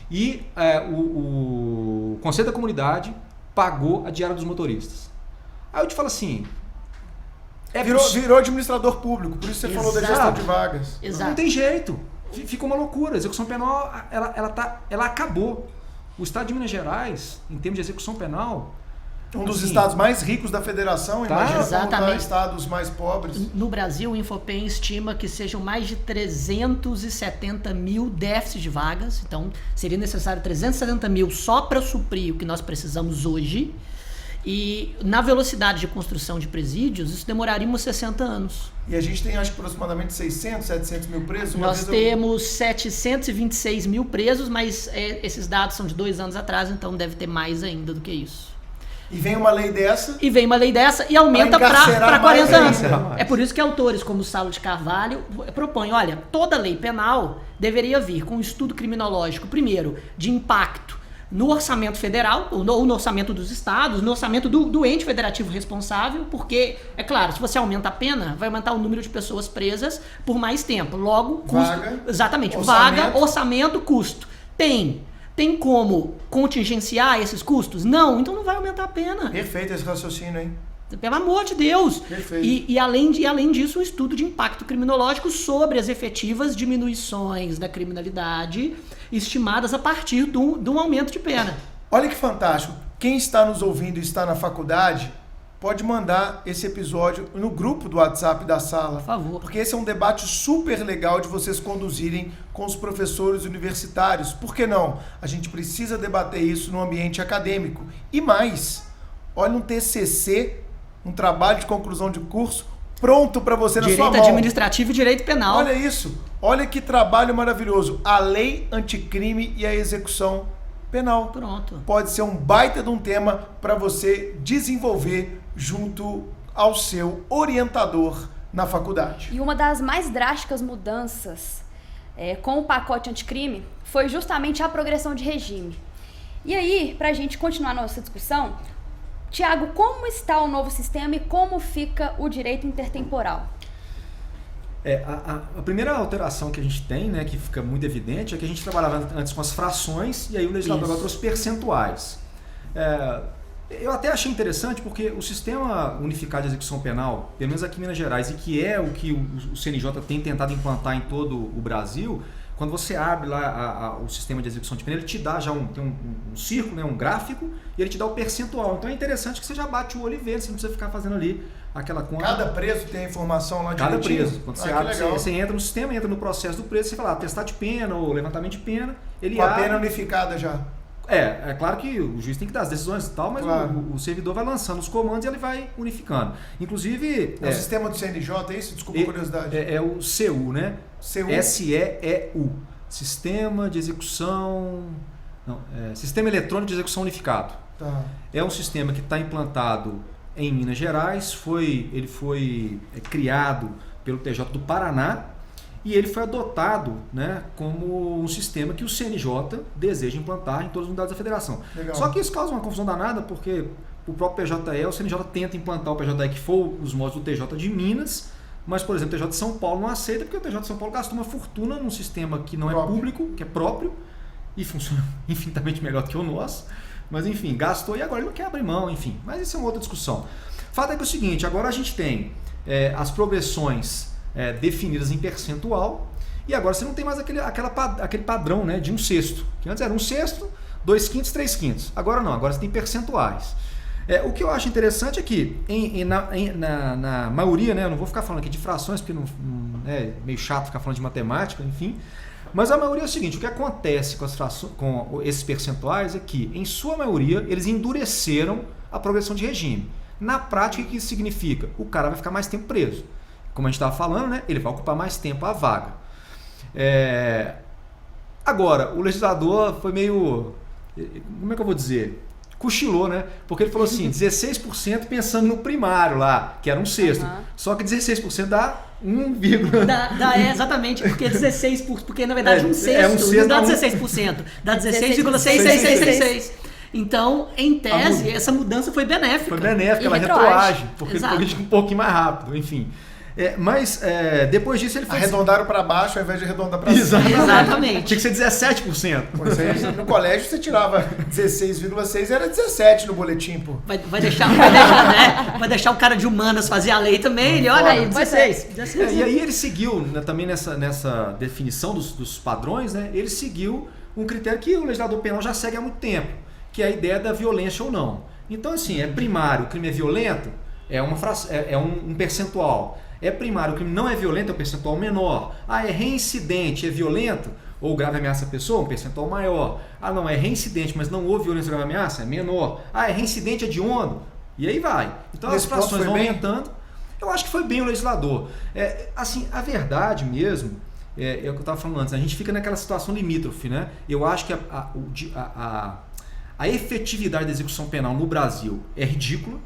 e o Conselho da Comunidade pagou a diária dos motoristas. Aí eu te falo assim... Virou administrador público, por isso você falou da gestão de vagas. Exato. Não tem jeito. Fica uma loucura. A execução penal, ela acabou. O estado de Minas Gerais, em termos de execução penal... Um dos estados mais ricos da federação, imagina como tá estados mais pobres. No Brasil, o Infopen estima que sejam mais de 370 mil déficits de vagas. Então, seria necessário 370 mil só para suprir o que nós precisamos hoje. E na velocidade de construção de presídios, isso demoraria uns 60 anos. E a gente tem, acho que, aproximadamente 600, 700 mil presos? Nós temos 726 mil presos, mas esses dados são de 2 anos atrás, então deve ter mais ainda do que isso. E vem uma lei dessa... E aumenta para 40 anos. Ainda. É por isso que autores como Saulo de Carvalho propõem, olha, toda lei penal deveria vir com um estudo criminológico, primeiro, de impacto no orçamento federal, ou no orçamento dos estados, no orçamento do ente federativo responsável, porque, é claro, se você aumenta a pena, vai aumentar o número de pessoas presas por mais tempo. Logo, custo... Vaga. Exatamente. Orçamento. Vaga, orçamento, custo. Tem como contingenciar esses custos? Não, então não vai aumentar a pena. Perfeito esse raciocínio, hein? Pelo amor de Deus. Perfeito. E além disso, um estudo de impacto criminológico sobre as efetivas diminuições da criminalidade estimadas a partir de um aumento de pena. Olha que fantástico. Quem está nos ouvindo e está na faculdade, pode mandar esse episódio no grupo do WhatsApp da sala. Por favor. Porque esse é um debate super legal de vocês conduzirem com os professores universitários. Por que não? A gente precisa debater isso no ambiente acadêmico. E mais, olha um TCC, um trabalho de conclusão de curso, pronto para você na sua mão. Direito administrativo e direito penal. Olha isso. Olha que trabalho maravilhoso. A lei anticrime e a execução penal. Pronto. Pode ser um baita de um tema para você desenvolver junto ao seu orientador na faculdade. E uma das mais drásticas mudanças com o pacote anticrime foi justamente a progressão de regime. E aí, para a gente continuar nossa discussão, Tiago, como está o novo sistema e como fica o direito intertemporal? A primeira alteração que a gente tem, né, que fica muito evidente, é que a gente trabalhava antes com as frações e aí o legislador agora trouxe percentuais. Eu até achei interessante porque o sistema unificado de execução penal, pelo menos aqui em Minas Gerais, e que é o que o CNJ tem tentado implantar em todo o Brasil, quando você abre lá o sistema de execução de pena, ele te dá já um círculo, né, um gráfico, e ele te dá o percentual. Então é interessante que você já bate o olho e vê, você não precisa ficar fazendo ali aquela conta. Cada preso tem a informação lá Cada direitinho? preso. Quando você abre, você entra no sistema, entra no processo do preso, você fala atestado de pena ou levantamento de pena, ele com a abre. pena unificada já. É claro que o juiz tem que dar as decisões e tal, mas claro, o servidor vai lançando os comandos e ele vai unificando. Inclusive... É o sistema do CNJ, é isso? Desculpa a curiosidade. É o CU, né? CU. SEEU. Sistema de Execução... Não, Sistema Eletrônico de Execução Unificado. Tá. É um sistema que está implantado em Minas Gerais, ele foi criado pelo TJ do Paraná, e ele foi adotado, né, como um sistema que o CNJ deseja implantar em todas as unidades da federação. Legal. Só que isso causa uma confusão danada, porque o próprio PJE, o CNJ tenta implantar o PJE que for os modos do TJ de Minas, mas, por exemplo, o TJ de São Paulo não aceita, porque o TJ de São Paulo gastou uma fortuna num sistema que não é público, que é próprio, e funciona infinitamente melhor do que o nosso. Mas, enfim, gastou e agora ele não quer abrir mão, enfim. Mas isso é uma outra discussão. O fato é que é o seguinte, agora a gente tem as progressões definidas em percentual, e agora você não tem mais aquele padrão, né, de 1/6, que antes era 1/6, 2/5, 3/5. Agora não, agora você tem percentuais. O que eu acho interessante é que na maioria, né, eu não vou ficar falando aqui de frações, porque não é meio chato ficar falando de matemática, enfim, mas a maioria é o seguinte, o que acontece com esses percentuais é que, em sua maioria, eles endureceram a progressão de regime. Na prática, o que isso significa? O cara vai ficar mais tempo preso. Como a gente estava falando, né, ele vai ocupar mais tempo a vaga. Agora, o legislador foi meio... Como é que eu vou dizer? cochilou, né? Porque ele falou assim, 16% pensando no primário lá, que era um sexto. Só que 16% dá 1, exatamente, porque 16%, porque na verdade um sexto não dá 16%, dá 16,6666. Então, em tese, essa mudança foi benéfica. Foi benéfica, ela retroage, porque ele político um pouquinho mais rápido, enfim. Mas depois disso ele fez... Arredondaram para baixo ao invés de arredondar para cima. Exatamente. Tinha que ser 17%. No colégio você tirava 16,6 era 17 no boletim, pô. Vai deixar o cara de humanas fazer a lei também, ele olha aí, 16. E aí ele seguiu, né, também nessa definição dos padrões, né, ele seguiu um critério que o legislador penal já segue há muito tempo, que é a ideia da violência ou não. Então, assim, é primário, o crime é violento, é um percentual. É primário, o crime não é violento, é um percentual menor. É reincidente, é violento, ou grave ameaça à pessoa, um percentual maior. Não, é reincidente, mas não houve violência ou grave ameaça, é menor. É reincidente, hediondo, e aí vai. Então as frações vão aumentando. Eu acho que foi bem o legislador. Assim, a verdade mesmo, é o que eu estava falando antes, a gente fica naquela situação limítrofe, né? Eu acho que a efetividade da execução penal no Brasil é ridícula,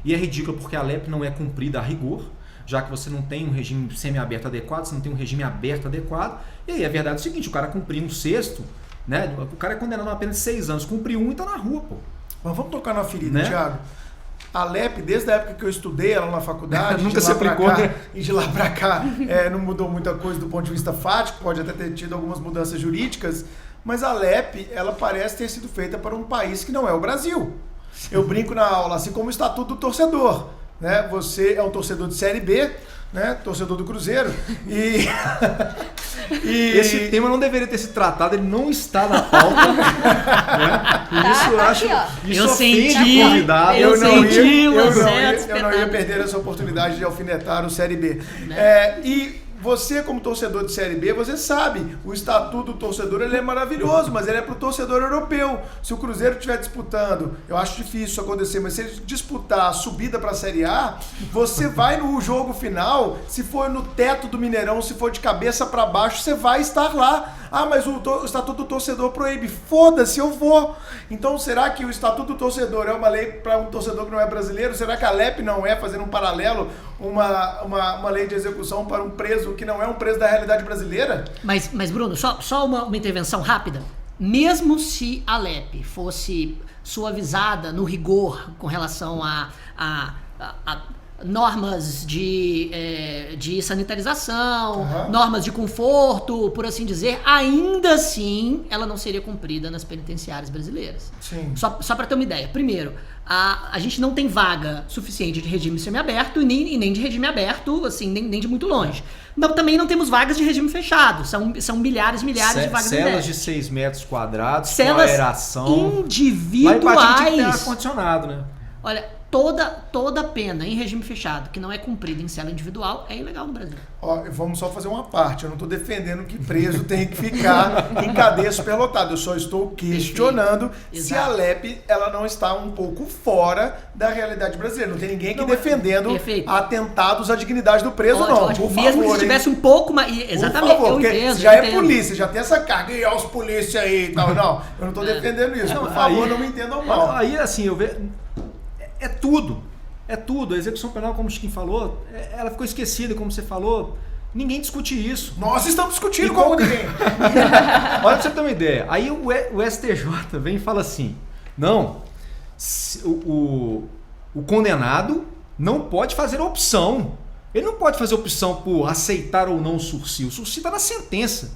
e é ridícula porque a LEP não é cumprida a rigor, já que você não tem um regime semi-aberto adequado, você não tem um regime aberto adequado. E aí a verdade é o seguinte, o cara cumprir um sexto, né? O cara é condenado a apenas 6 anos, cumpriu 1 e tá na rua, pô. Mas vamos tocar na ferida, né? Thiago. A LEP, desde a época que eu estudei ela na faculdade, nunca se aplicou, né? E de lá pra cá não mudou muita coisa do ponto de vista fático, pode até ter tido algumas mudanças jurídicas, mas a LEP, ela parece ter sido feita para um país que não é o Brasil. Eu brinco na aula, assim como o Estatuto do Torcedor. Né? Você é um torcedor de Série B, né? Torcedor do Cruzeiro. E esse tema não deveria ter sido tratado, ele não está na pauta. Né? Isso eu acho. Eu senti convidado. Eu não ia perder essa oportunidade de alfinetar o Série B. E você, como torcedor de Série B, você sabe, o Estatuto do Torcedor ele é maravilhoso, mas ele é para o torcedor europeu. Se o Cruzeiro estiver disputando, eu acho difícil isso acontecer, mas se ele disputar a subida para a Série A, você vai no jogo final, se for no teto do Mineirão, se for de cabeça para baixo, você vai estar lá. Mas o Estatuto do Torcedor proíbe. Foda-se, eu vou. Então, será que o Estatuto do Torcedor é uma lei para um torcedor que não é brasileiro? Será que a LEP não é, fazendo um paralelo, uma lei de execução para um preso que não é um preso da realidade brasileira? Mas Bruno, só uma intervenção rápida. Mesmo se a LEP fosse suavizada no rigor com relação a normas de sanitarização, normas de conforto, por assim dizer, ainda assim ela não seria cumprida nas penitenciárias brasileiras. Sim. Só para ter uma ideia. Primeiro, a gente não tem vaga suficiente de regime semiaberto e nem de regime aberto, assim, nem de muito longe. Também não temos vagas de regime fechado. São milhares e milhares de vagas celas de 6 metros quadrados, celas com aeração individuais. Lá em tem ar-condicionado, né? Olha, toda pena em regime fechado que não é cumprida em cela individual é ilegal no Brasil. Vamos só fazer uma parte. Eu não estou defendendo que preso tem que ficar em cadeia superlotada. Eu só estou questionando se a LEP ela não está um pouco fora da realidade brasileira. Não tem ninguém aqui defendendo atentados à dignidade do preso, não. Por favor, mesmo que se tivesse um pouco mais... Exatamente, por favor, porque entendo, já é polícia, já tem essa carga. E olha os polícia aí e tal. Não, eu não estou defendendo isso. Por favor, não me entendam mal. Aí, assim, eu vejo... É tudo. A execução penal, como o Chiquinho falou, ela ficou esquecida, como você falou. Ninguém discute isso. Nós estamos discutindo como ninguém. Olha pra você ter uma ideia. Aí o STJ vem e fala assim, não, o condenado não pode fazer opção. Ele não pode fazer opção por aceitar ou não o sursi. O sursi está na sentença.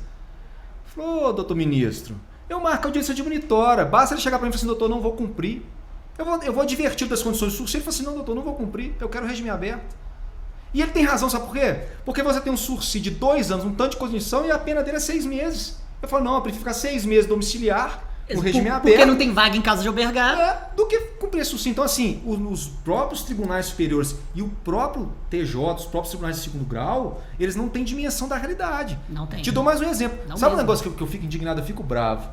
Falou, doutor ministro, eu marco a audiência admonitória. Basta ele chegar para mim e falar assim, doutor, não vou cumprir. Eu vou advertir das condições de sursi. Ele fala assim, não, doutor, não vou cumprir, eu quero regime aberto. E ele tem razão, sabe por quê? Porque você tem um sursi de 2 anos, um tanto de cognição, e a pena dele é 6 meses. Eu falo, não, eu prefiro ficar 6 meses domiciliar, no regime aberto. Porque não tem vaga em casa de albergar. Do que cumprir esse sursi. Então, assim, os próprios tribunais superiores e o próprio TJ, os próprios tribunais de segundo grau, eles não têm dimensão da realidade. Não tem. Te dou mais um exemplo. Não sabe mesmo. um negócio que eu fico indignado, eu fico bravo?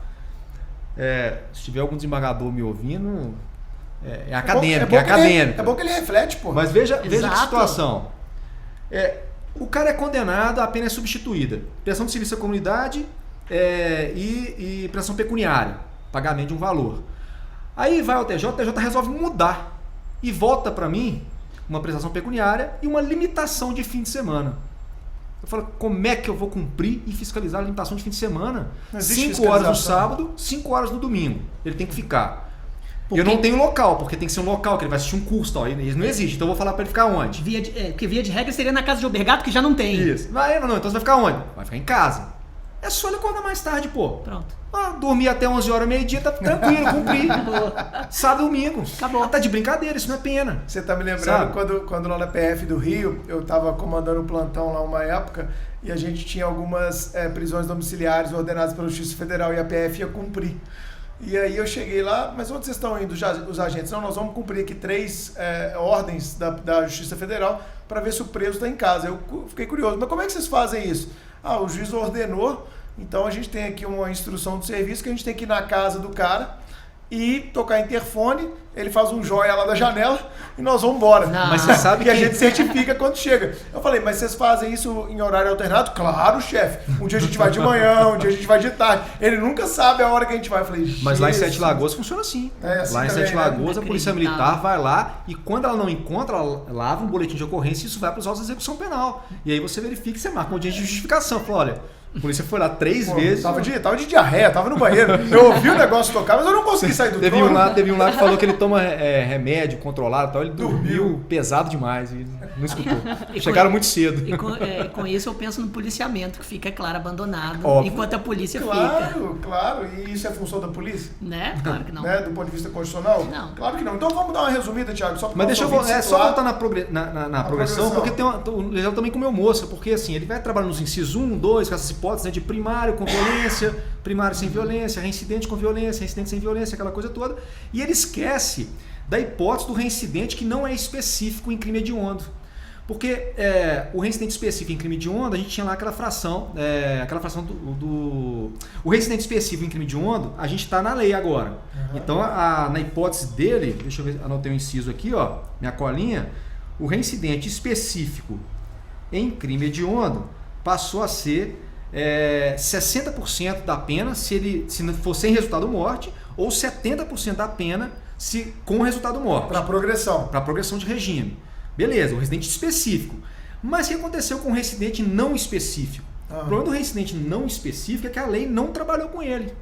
Se tiver algum desembargador me ouvindo... É acadêmico. É bom que ele reflete, pô. Mas veja que situação. O cara é condenado, a pena é substituída. Prestação de serviço à comunidade e prestação pecuniária. Pagamento de um valor. Aí vai ao TJ, o TJ resolve mudar e volta para mim uma prestação pecuniária e uma limitação de fim de semana. Eu falo, como é que eu vou cumprir e fiscalizar a limitação de fim de semana? 5 horas no sábado, 5 horas no domingo. Ele tem que ficar. Porque eu não tenho local, porque tem que ser um local que ele vai assistir um curso, tal, e não existe. Então eu vou falar para ele ficar onde? Porque via de regra seria na casa de Obergato, que já não tem. Isso. Não, então você vai ficar onde? Vai ficar em casa. É só ele acordar mais tarde, pô. Pronto. Dormir até 11 horas, meio-dia, tá tranquilo, cumprir. Sábado e domingo. Acabou. Tá de brincadeira, isso não é pena. Você tá me lembrando quando lá na PF do Rio, eu tava comandando um plantão lá uma época e a gente tinha algumas prisões domiciliares ordenadas pela Justiça Federal e a PF ia cumprir. E aí eu cheguei lá, mas onde vocês estão indo, os agentes? Não, nós vamos cumprir aqui 3 ordens da Justiça Federal para ver se o preso está em casa. Eu fiquei curioso, mas como é que vocês fazem isso? O juiz ordenou, então a gente tem aqui uma instrução do serviço que a gente tem que ir na casa do cara e tocar interfone, ele faz um joia lá da janela e nós vamos embora. Mas você sabe que a gente certifica quando chega. Eu falei, mas vocês fazem isso em horário alternado? Claro, chefe. Um dia a gente vai de manhã, um dia a gente vai de tarde. Ele nunca sabe a hora que a gente vai. Eu falei, mas lá em Sete Lagoas funciona assim. Assim lá em também, Sete Lagoas, a Polícia Militar vai lá e quando ela não encontra, ela lava um boletim de ocorrência e isso vai para os autos de execução penal. E aí você verifica e você marca um dia de justificação. Fala, olha, a polícia foi lá 3 vezes. Tava de diarreia, tava no banheiro. Eu ouvi o negócio tocar, mas eu não consegui sair do trono. Teve um lá que falou que ele toma remédio controlado e tal. Ele dormiu pesado demais e não escutou. Chegaram muito cedo. E com isso eu penso no policiamento, que fica, claro, abandonado, óbvio. Enquanto a polícia fica. Claro. E isso é função da polícia? Né? Claro que não. Né? Do ponto de vista constitucional? Não. Claro que não. Então vamos dar uma resumida, Thiago. Só mas deixa eu só voltar na progressão, porque o legislador também comeu moça, porque assim, ele vai trabalhando nos incisos 1, 2, com essas hipóteses, né, de primário com violência, primário sem violência, reincidente com violência, reincidente sem violência, aquela coisa toda. E ele esquece da hipótese do reincidente que não é específico em crime hediondo. Porque o reincidente específico em crime hediondo, a gente tinha lá aquela fração o reincidente específico em crime hediondo, a gente está na lei agora. Uhum. Então, na hipótese dele, deixa eu ver, anotei um inciso aqui, ó, minha colinha, o reincidente específico em crime hediondo passou a ser 60% da pena se for sem resultado morte, ou 70% da pena com resultado morte. Para progressão. Para progressão de regime. Beleza, o reincidente específico. Mas o que aconteceu com o reincidente não específico? O problema do reincidente não específico é que a lei não trabalhou com ele.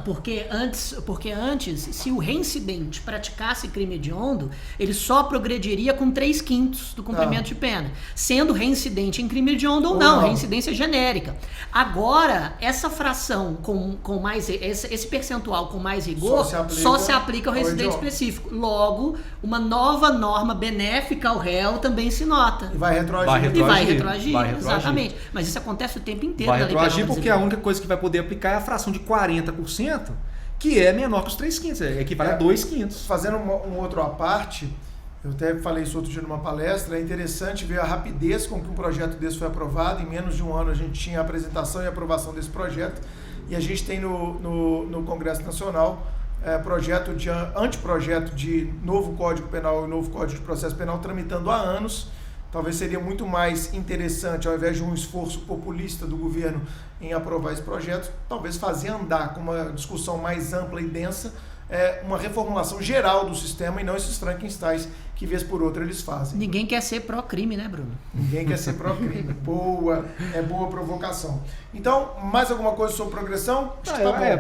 Porque antes, se o reincidente praticasse crime hediondo, ele só progrediria com 3/5 do cumprimento de pena. Sendo reincidente em crime hediondo ou não, reincidência genérica. Agora, essa fração com mais, esse percentual com mais rigor, só se aplica ao reincidente específico. Logo, uma nova norma benéfica ao réu também se nota. E vai retroagir. Vai retroagir. Exatamente. Mas isso acontece o tempo inteiro. Vai retroagir porque a única coisa que vai poder aplicar é a fração de 40%, que é menor que os 3/5, equivale a 2/5. Fazendo um outro à parte, eu até falei isso outro dia numa palestra, é interessante ver a rapidez com que um projeto desse foi aprovado. Em menos de um ano a gente tinha a apresentação e aprovação desse projeto, e a gente tem no Congresso Nacional anteprojeto de novo Código Penal e novo Código de Processo Penal tramitando há anos. Talvez seria muito mais interessante, ao invés de um esforço populista do governo em aprovar esse projeto, talvez fazer andar com uma discussão mais ampla e densa, uma reformulação geral do sistema e não esses Frankensteins que, vez por outra, eles fazem. Ninguém quer ser pró-crime, né, Bruno? Ninguém quer ser pró-crime. Boa provocação. Então, mais alguma coisa sobre progressão?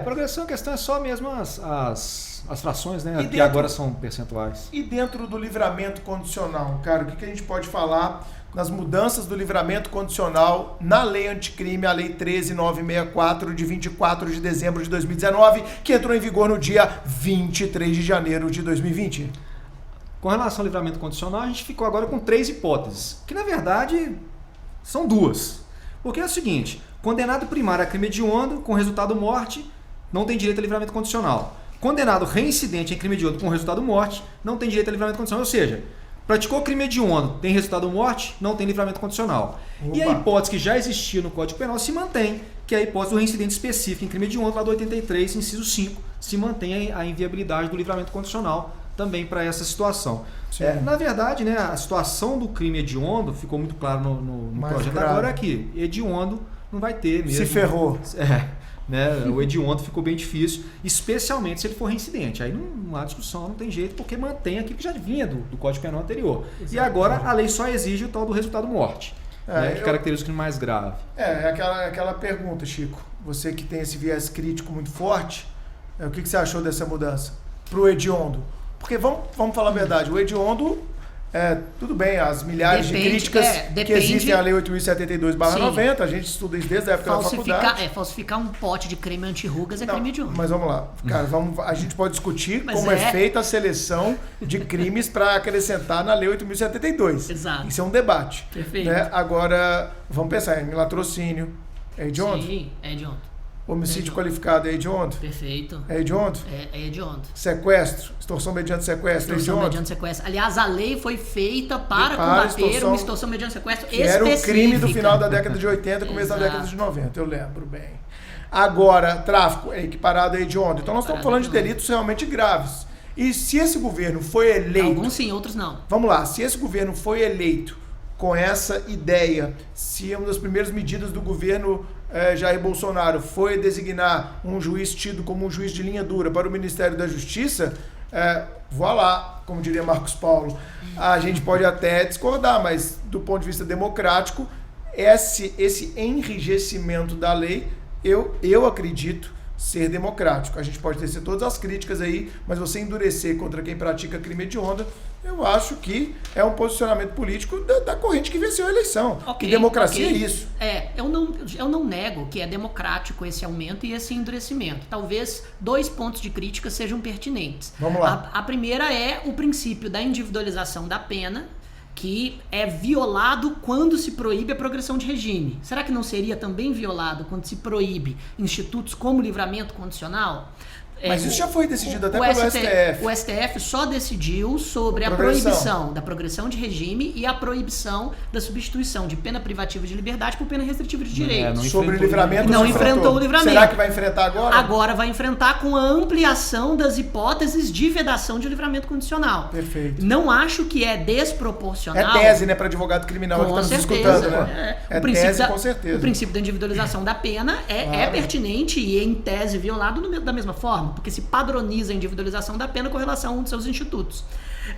Progressão, a questão é só mesmo as frações, né, que agora são percentuais. E dentro do livramento condicional, cara, o que a gente pode falar nas mudanças do livramento condicional na lei anticrime, a lei 13.964, de 24 de dezembro de 2019, que entrou em vigor no dia 23 de janeiro de 2020? Com relação ao livramento condicional, a gente ficou agora com 3 hipóteses, que na verdade são 2. Porque é o seguinte, condenado primário a crime hediondo com resultado morte, não tem direito a livramento condicional. Condenado reincidente em crime hediondo com resultado morte, não tem direito a livramento condicional. Ou seja, praticou crime hediondo, tem resultado morte, não tem livramento condicional. Opa. E a hipótese que já existia no Código Penal se mantém, que é a hipótese do reincidente específico em crime hediondo, lá do 83, inciso 5, se mantém a inviabilidade do livramento condicional também para essa situação. Na verdade, né, a situação do crime hediondo ficou muito claro no projeto grave. Agora é que hediondo não vai ter mesmo. Se ferrou. né? O hediondo ficou bem difícil, especialmente se ele for reincidente. Aí não há discussão, não tem jeito, porque mantém aquilo que já vinha do Código Penal anterior. Exatamente. E agora a lei só exige o tal do resultado morte, né? Que caracteriza o crime mais grave. É aquela pergunta, Chico. Você que tem esse viés crítico muito forte, o que você achou dessa mudança pro hediondo? Porque vamos falar a verdade, o hediondo, tudo bem, as milhares de críticas que existem à Lei 8.072/90, a gente estuda isso desde a época da faculdade. Falsificar um pote de creme anti-rugas crime hediondo. Mas vamos lá, cara, a gente pode discutir como é feita a seleção de crimes para acrescentar na Lei 8.072. Exato. Isso é um debate. Perfeito. Né? Agora, vamos pensar em latrocínio, é hediondo? Sim, é hediondo. Homicídio qualificado é hediondo? Perfeito. É hediondo? É hediondo. Sequestro, extorsão mediante sequestro, é hediondo? Mediante sequestro. Aliás, a lei foi feita para combater uma extorsão mediante sequestro específica. Era o crime do final da década de 80, começo da década de 90, eu lembro bem. Agora, tráfico é equiparado a hediondo. Então nós estamos falando de delitos realmente graves. E se esse governo foi eleito... Alguns sim, outros não. Vamos lá, se esse governo foi eleito com essa ideia, se uma das primeiras medidas do governo Jair Bolsonaro foi designar um juiz tido como um juiz de linha dura para o Ministério da Justiça, voilá, como diria Marcos Paulo, a gente pode até discordar, mas do ponto de vista democrático, esse enrijecimento da lei, eu acredito ser democrático. A gente pode tecer todas as críticas aí, mas você endurecer contra quem pratica crime hediondo, eu acho que é um posicionamento político da corrente que venceu a eleição. E democracia é isso. Eu não nego que é democrático esse aumento e esse endurecimento. Talvez 2 pontos de crítica sejam pertinentes. Vamos lá. A primeira é o princípio da individualização da pena, que é violado quando se proíbe a progressão de regime. Será que não seria também violado quando se proíbe institutos como livramento condicional? Mas isso já foi decidido até pelo STF. O STF só decidiu sobre a proibição da progressão de regime e a proibição da substituição de pena privativa de liberdade por pena restritiva de direitos. Sobre o livramento não enfrentou o livramento. Será que vai enfrentar agora? Agora vai enfrentar com a ampliação das hipóteses de vedação de livramento condicional. Perfeito. Não acho que é desproporcional. É tese, né, para advogado criminal que estamos escutando, né? Com certeza. O princípio da individualização da pena é pertinente e em tese violado da mesma forma, porque se padroniza a individualização da pena com relação a um dos seus institutos.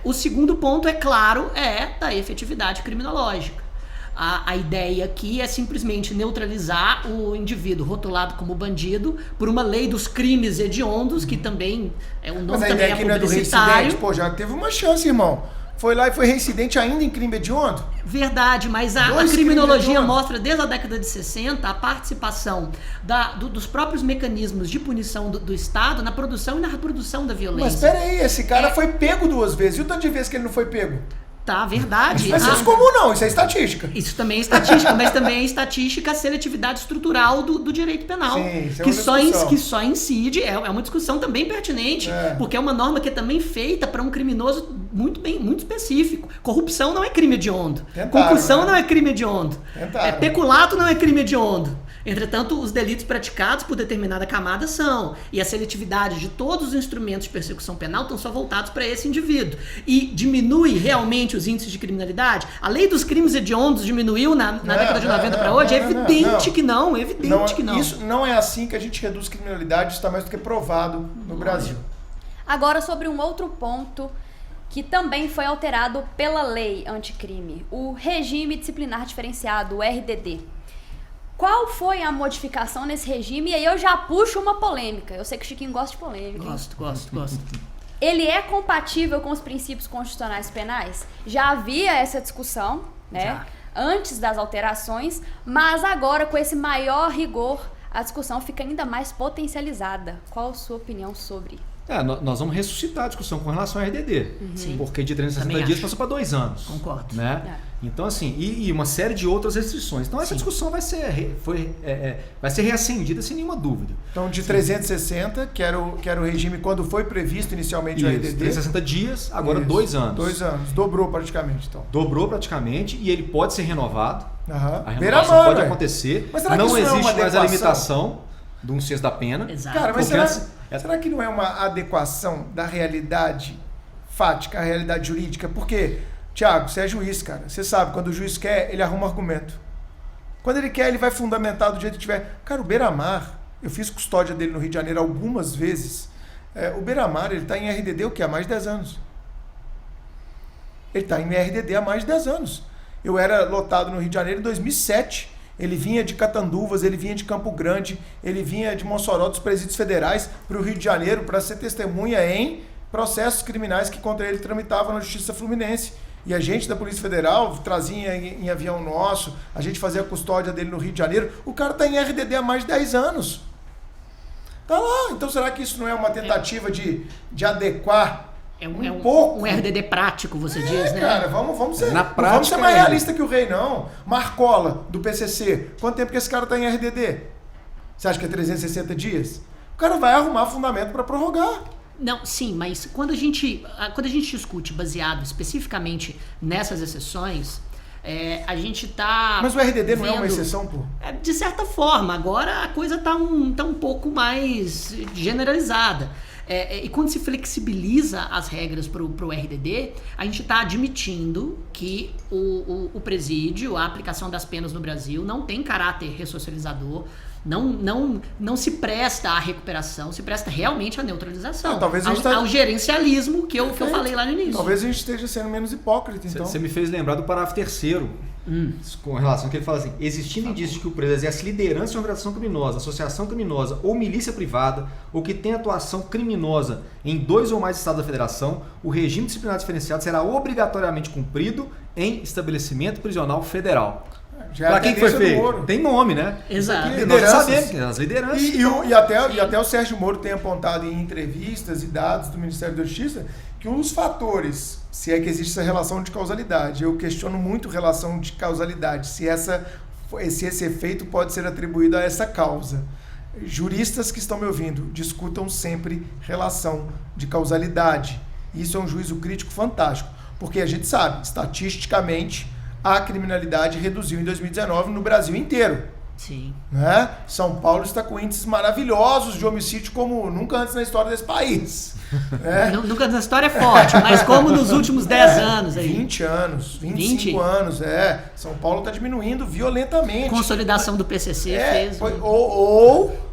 O segundo ponto, é claro, é da efetividade criminológica. A ideia aqui é simplesmente neutralizar o indivíduo rotulado como bandido por uma lei dos crimes hediondos, que também o nome também é publicitário. Pô, já teve uma chance, irmão. Foi lá e foi reincidente ainda em crime hediondo? Verdade, mas a criminologia mostra desde a década de 60 a participação dos próprios mecanismos de punição do Estado na produção e na reprodução da violência. Mas peraí, esse cara foi pego 2 vezes. E o tanto de vezes que ele não foi pego? Tá, verdade. Isso não é senso comum, não. Isso é estatística. Isso também é estatística, mas também é estatística a seletividade estrutural do direito penal. Sim, isso é que só incide, é uma discussão também pertinente, porque é uma norma que é também feita para um criminoso muito específico. Corrupção não é crime hediondo. Concussão não é crime hediondo. Peculato não é crime hediondo. Entretanto, os delitos praticados por determinada camada são. E a seletividade de todos os instrumentos de persecução penal estão só voltados para esse indivíduo. E diminui realmente os índices de criminalidade? A lei dos crimes hediondos diminuiu na década de 90 para hoje? É evidente que não, que não. Isso não é assim que a gente reduz criminalidade, isso está mais do que provado no Brasil. Agora, sobre um outro ponto que também foi alterado pela lei anticrime, o regime disciplinar diferenciado, o RDD. Qual foi a modificação nesse regime? E aí eu já puxo uma polêmica. Eu sei que o Chiquinho gosta de polêmica. Gosto. Ele é compatível com os princípios constitucionais penais? Já havia essa discussão, né? Antes das alterações, mas agora com esse maior rigor, a discussão fica ainda mais potencializada. Qual a sua opinião sobre? Nós vamos ressuscitar a discussão com relação ao RDD. Sim. Porque de 360 dias passou para 2 anos. Concordo. Né? Então, assim, e uma série de outras restrições. Então, essa discussão vai ser reacendida sem nenhuma dúvida. Então, de 360, que era o regime quando foi previsto inicialmente o RDD. 360 dias, agora 2 anos. 2 anos. Dobrou praticamente, então. Dobrou praticamente e ele pode ser renovado. A renovação pode acontecer. Mas será que não isso existe é mais a limitação de 1/6 da pena. Exato. Cara, mas será que não é uma adequação da realidade fática, a realidade jurídica? Porque, Thiago, você é juiz, cara. Você sabe, quando o juiz quer, ele arruma argumento. Quando ele quer, ele vai fundamentar do jeito que tiver. Cara, o Beiramar, Eu fiz custódia dele no Rio de Janeiro algumas vezes. O Beiramar, ele está em RDD o quê? Há mais de 10 anos. Ele está em RDD há mais de 10 anos. Eu era lotado no Rio de Janeiro em 2007. Ele vinha de Catanduvas, ele vinha de Campo Grande, ele vinha de Mossoró, dos presídios federais, para o Rio de Janeiro para ser testemunha em processos criminais que contra ele tramitavam na Justiça Fluminense. E a gente da Polícia Federal trazia em avião nosso, a gente fazia a custódia dele no Rio de Janeiro. O cara está em RDD há mais de 10 anos. Tá lá. Então será que isso não é uma tentativa de adequar um pouco? Um RDD prático, você diz, né? Cara, vamos ser, Na prática, vamos ser mais realista que o rei, não. Marcola, do PCC. Quanto tempo que esse cara está em RDD? Você acha que é 360 dias? O cara vai arrumar fundamento para prorrogar. Não, sim, mas quando a gente discute baseado especificamente nessas exceções, a gente tá... Mas o RDD não é uma exceção, pô? De certa forma, agora a coisa tá um pouco mais generalizada. E quando se flexibiliza as regras pro RDD, a gente está admitindo que o presídio, a aplicação das penas no Brasil não tem caráter ressocializador, não se presta à recuperação, se presta realmente à neutralização, talvez ao gerencialismo que eu falei lá no início. Talvez a gente esteja sendo menos hipócrita, então. Você me fez lembrar do parágrafo 3º, com relação ao que ele fala assim: existindo indícios de que o preso exerce liderança em organização criminosa, associação criminosa ou milícia privada, ou que tem atuação criminosa em 2 ou mais estados da federação, o regime disciplinar diferenciado será obrigatoriamente cumprido em estabelecimento prisional federal. Para quem que foi feito? Tem nome, né? Exato. Nós sabemos que as lideranças. E até o Sérgio Moro tem apontado em entrevistas e dados do Ministério da Justiça que um dos fatores, se é que existe essa relação de causalidade, eu questiono muito relação de causalidade, se esse efeito pode ser atribuído a essa causa. Juristas que estão me ouvindo, discutam sempre relação de causalidade. Isso é um juízo crítico fantástico, porque a gente sabe, estatisticamente, a criminalidade reduziu em 2019 no Brasil inteiro. Sim. Né? São Paulo está com índices maravilhosos de homicídio como nunca antes na história desse país. Né? Nunca na história é forte, mas como nos últimos 10 anos. Aí. 20 anos, 25 anos. São Paulo está diminuindo violentamente. Consolidação do PCC fez. Ou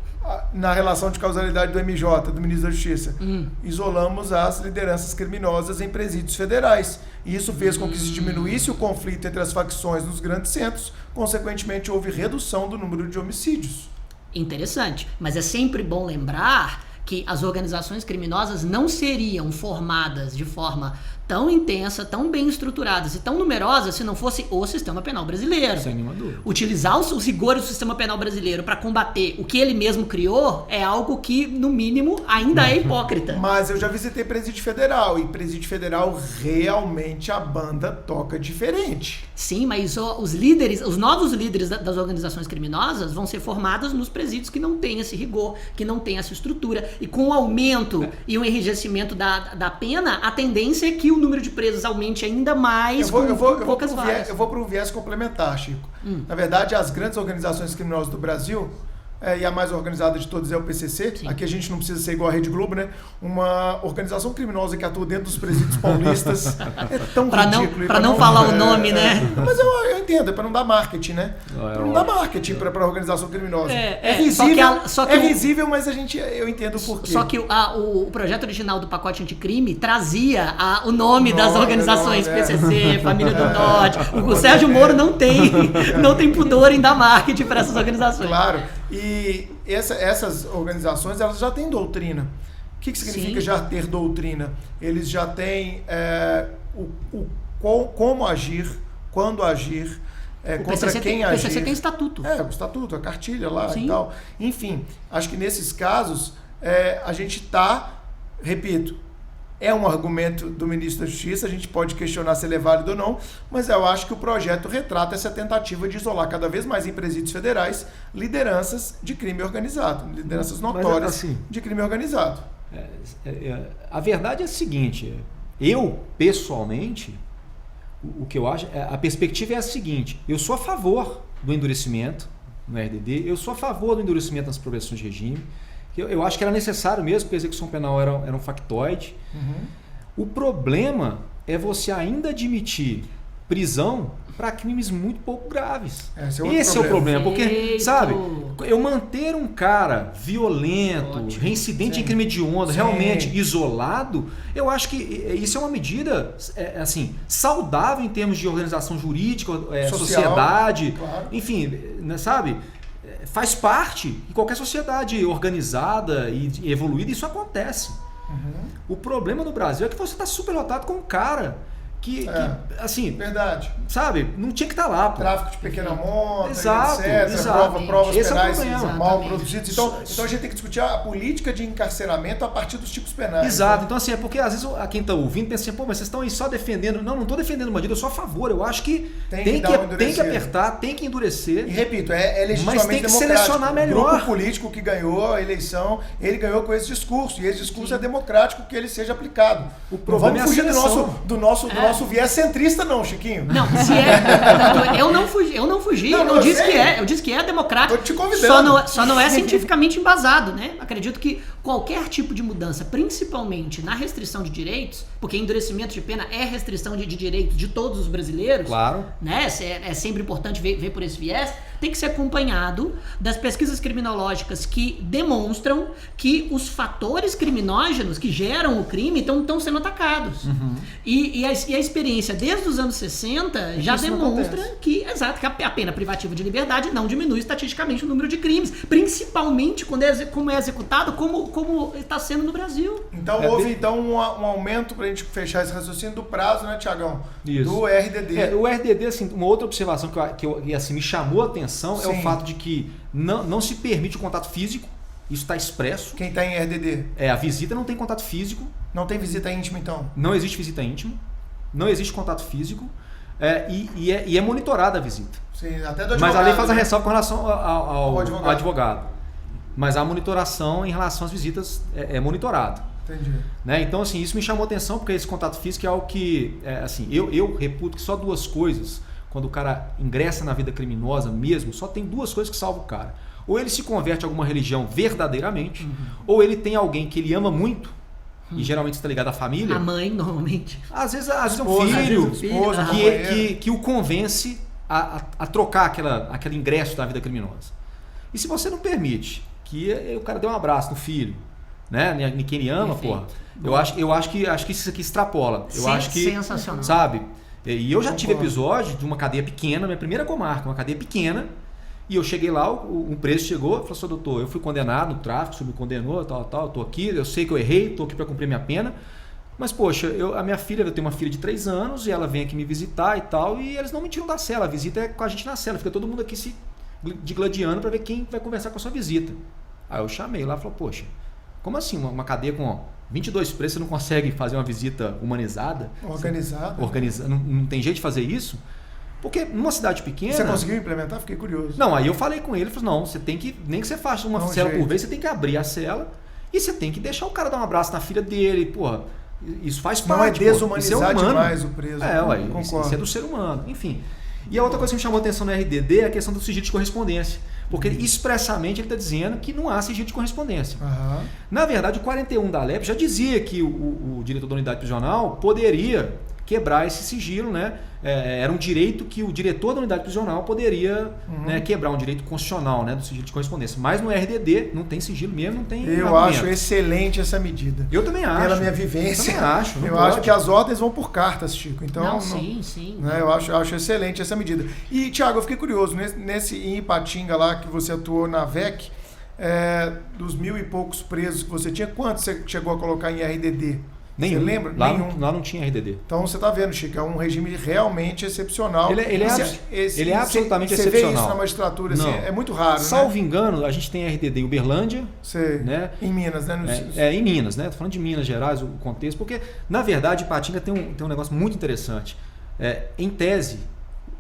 na relação de causalidade do MJ, do Ministro da Justiça, isolamos as lideranças criminosas em presídios federais. E isso fez com que se diminuísse o conflito entre as facções nos grandes centros, consequentemente houve redução do número de homicídios. Interessante, mas é sempre bom lembrar que as organizações criminosas não seriam formadas de forma tão intensa, tão bem estruturadas e tão numerosas se não fosse o sistema penal brasileiro. Sem nenhuma dúvida. Utilizar os rigores do sistema penal brasileiro para combater o que ele mesmo criou é algo que, no mínimo, ainda é hipócrita. Mas eu já visitei presídio federal, e presídio federal realmente a banda toca diferente. Sim, mas os novos líderes das organizações criminosas vão ser formados nos presídios que não têm esse rigor, que não têm essa estrutura. E com o aumento e o enrijecimento da pena, a tendência é que o número de presos aumente ainda mais com poucas vagas. Eu vou para um viés complementar, Chico. Na verdade, as grandes organizações criminosas do Brasil, e a mais organizada de todas é o PCC. Sim. Aqui a gente não precisa ser igual a Rede Globo, né? Uma organização criminosa que atua dentro dos presídios paulistas. É tão ridículo. Para não falar o nome, né? Mas eu entendo, é para não dar marketing, né? Para não dar marketing para a organização criminosa. É risível, mas eu entendo o porquê. Só que o projeto original do pacote anticrime trazia o nome das organizações, PCC, Família do Norte. O Sérgio Moro não tem pudor em dar marketing para essas organizações. Claro. E essas organizações, elas já têm doutrina. O que significa já ter doutrina? Eles já têm como agir, quando agir, contra quem agir. O PCC tem estatuto. O estatuto, a cartilha lá. Sim. E tal. Enfim, acho que nesses casos a gente está, repito, é um argumento do ministro da Justiça, a gente pode questionar se ele é válido ou não, mas eu acho que o projeto retrata essa tentativa de isolar cada vez mais em presídios federais lideranças de crime organizado, lideranças notórias assim, de crime organizado. A verdade é a seguinte, eu, pessoalmente, o que eu acho, a perspectiva é a seguinte: eu sou a favor do endurecimento no RDD, eu sou a favor do endurecimento nas progressões de regime. Eu acho que era necessário mesmo, porque a execução penal era um factoide. O problema é você ainda admitir prisão para crimes muito pouco graves. Esse é o problema, porque, Eita. sabe, eu manter um cara violento, Ótimo. reincidente em crime hediondo, realmente isolado, eu acho que isso é uma medida, assim, saudável em termos de organização jurídica, Social, sociedade, claro. enfim, né, sabe? Faz parte, em qualquer sociedade organizada e evoluída, isso acontece. O problema no Brasil é que você está superlotado com um cara que assim, Verdade. sabe, não tinha que estar lá, pô. Tráfico de pequena monta, Exato, etc. exato. Provas Esse é o penais problema. mal Exatamente. produzidas. Então a gente tem que discutir a política de encarceramento a partir dos tipos penais. Exato, né? então assim, é porque às vezes quem está ouvindo pensa assim, pô, mas vocês estão aí só defendendo. Não estou defendendo o bandido, eu sou a favor. Eu acho que tem que apertar, tem que endurecer. E repito, é legitimamente Mas tem que democrático. selecionar melhor. O grupo político que ganhou a eleição, ele ganhou com esse discurso. E esse discurso é democrático que ele seja aplicado. O problema não vamos é a fugir seleção. do nosso viés centrista, não, Chiquinho. Não, se é. Eu não fugi. Não, Eu eu disse sei. que é. Eu disse que é democrático. Tô te convidando. Só não é cientificamente embasado, né? Acredito que qualquer tipo de mudança, principalmente na restrição de direitos, porque endurecimento de pena é restrição de direitos de todos os brasileiros. Claro. Né? É sempre importante ver por esse viés. Tem que ser acompanhado das pesquisas criminológicas que demonstram que os fatores criminógenos que geram o crime estão sendo atacados. E a experiência desde os anos 60 já isso não demonstra acontece. que a pena privativa de liberdade não diminui estatisticamente o número de crimes, principalmente como é executado, como está sendo no Brasil. Então houve um aumento, pra gente fechar esse raciocínio, do prazo, né, Tiagão? Isso. Do RDD. O RDD, assim, uma outra observação que assim, me chamou a atenção é Sim. o fato de que não se permite o contato físico, isso está expresso. Quem tá em RDD? A visita não tem contato físico, Não tem visita íntima, então? não existe visita íntima, não existe contato físico e é monitorada a visita. Sim, até do advogado. Mas a lei faz a né? ressalva com relação ao advogado. advogado. Mas a monitoração em relação às visitas é monitorado. Entendi. Né? Então, assim, isso me chamou a atenção, porque esse contato físico é algo que, assim, eu reputo que só duas coisas, quando o cara ingressa na vida criminosa mesmo, só tem duas coisas que salvam o cara. Ou ele se converte a alguma religião verdadeiramente, ou ele tem alguém que ele ama muito, e geralmente está ligado à família. A mãe, normalmente. Às vezes é um Esposa, filho, às vezes esposa, que- companheiro. que o convence a trocar aquele ingresso da vida criminosa. E se você não permite que o cara dê um abraço no filho, né? Quem ele ama, Perfeito. porra. Eu acho que isso aqui extrapola. Eu acho que, Sensacional. sabe? E eu já tive Concordo. episódio de uma cadeia pequena, minha primeira comarca, uma cadeia pequena, e eu cheguei lá, um preso chegou e falou assim, doutor, eu fui condenado no tráfico, o senhor me condenou, tal, eu tô aqui, eu sei que eu errei, tô aqui para cumprir minha pena, mas poxa, a minha filha, eu tenho uma filha de 3 anos, e ela vem aqui me visitar e tal, e eles não me tiram da cela, a visita é com a gente na cela, fica todo mundo aqui se digladiando para ver quem vai conversar com a sua visita. Aí eu chamei lá e falei, poxa, como assim, uma cadeia com 22 presos, você não consegue fazer uma visita humanizada? Organizado. Não tem jeito de fazer isso? Porque numa cidade pequena... Você conseguiu implementar? Fiquei curioso. Não, aí eu falei com ele, falei, não, você tem que, nem que você faça uma Dá um cela jeito. por vez, você tem que abrir a cela e você tem que deixar o cara dar um abraço na filha dele, porra, isso faz Não parte. é desumanizar isso é humano. demais o preso. Ué, Concordo. isso é do ser humano, enfim. E a outra coisa que me chamou a atenção no RDD é a questão do sigilo de correspondência, porque expressamente ele está dizendo que não há sigilo de correspondência. Aham. Na verdade, o 41 da LEP já dizia que o diretor da unidade prisional poderia quebrar esse sigilo, né? Era um direito que o diretor da unidade prisional poderia né, quebrar, um direito constitucional, né, do sigilo de correspondência. Mas no RDD não tem sigilo mesmo, não tem Eu argumento. acho excelente essa medida. Eu também acho. Pela minha vivência. Eu também acho. não Eu pode. acho que as ordens vão por cartas, Chico. Então, Não, sim. né, eu acho excelente essa medida. E, Thiago, eu fiquei curioso, em Ipatinga lá, que você atuou na VEC, dos 1.000 e poucos presos que você tinha, quantos você chegou a colocar em RDD? Nenhum. Você lembra? Lá, Nenhum. lá não tinha RDD. Então você está vendo, Chico, é um regime realmente excepcional. Ele é absolutamente Você vê excepcional. isso na magistratura, assim, Não. é muito raro, Salvo né? engano, a gente tem RDD em Uberlândia, Sei. né? Em Minas, né? Em Minas, né? Tô falando de Minas Gerais, o contexto, porque, na verdade, Ipatinga tem um negócio muito interessante. Em tese,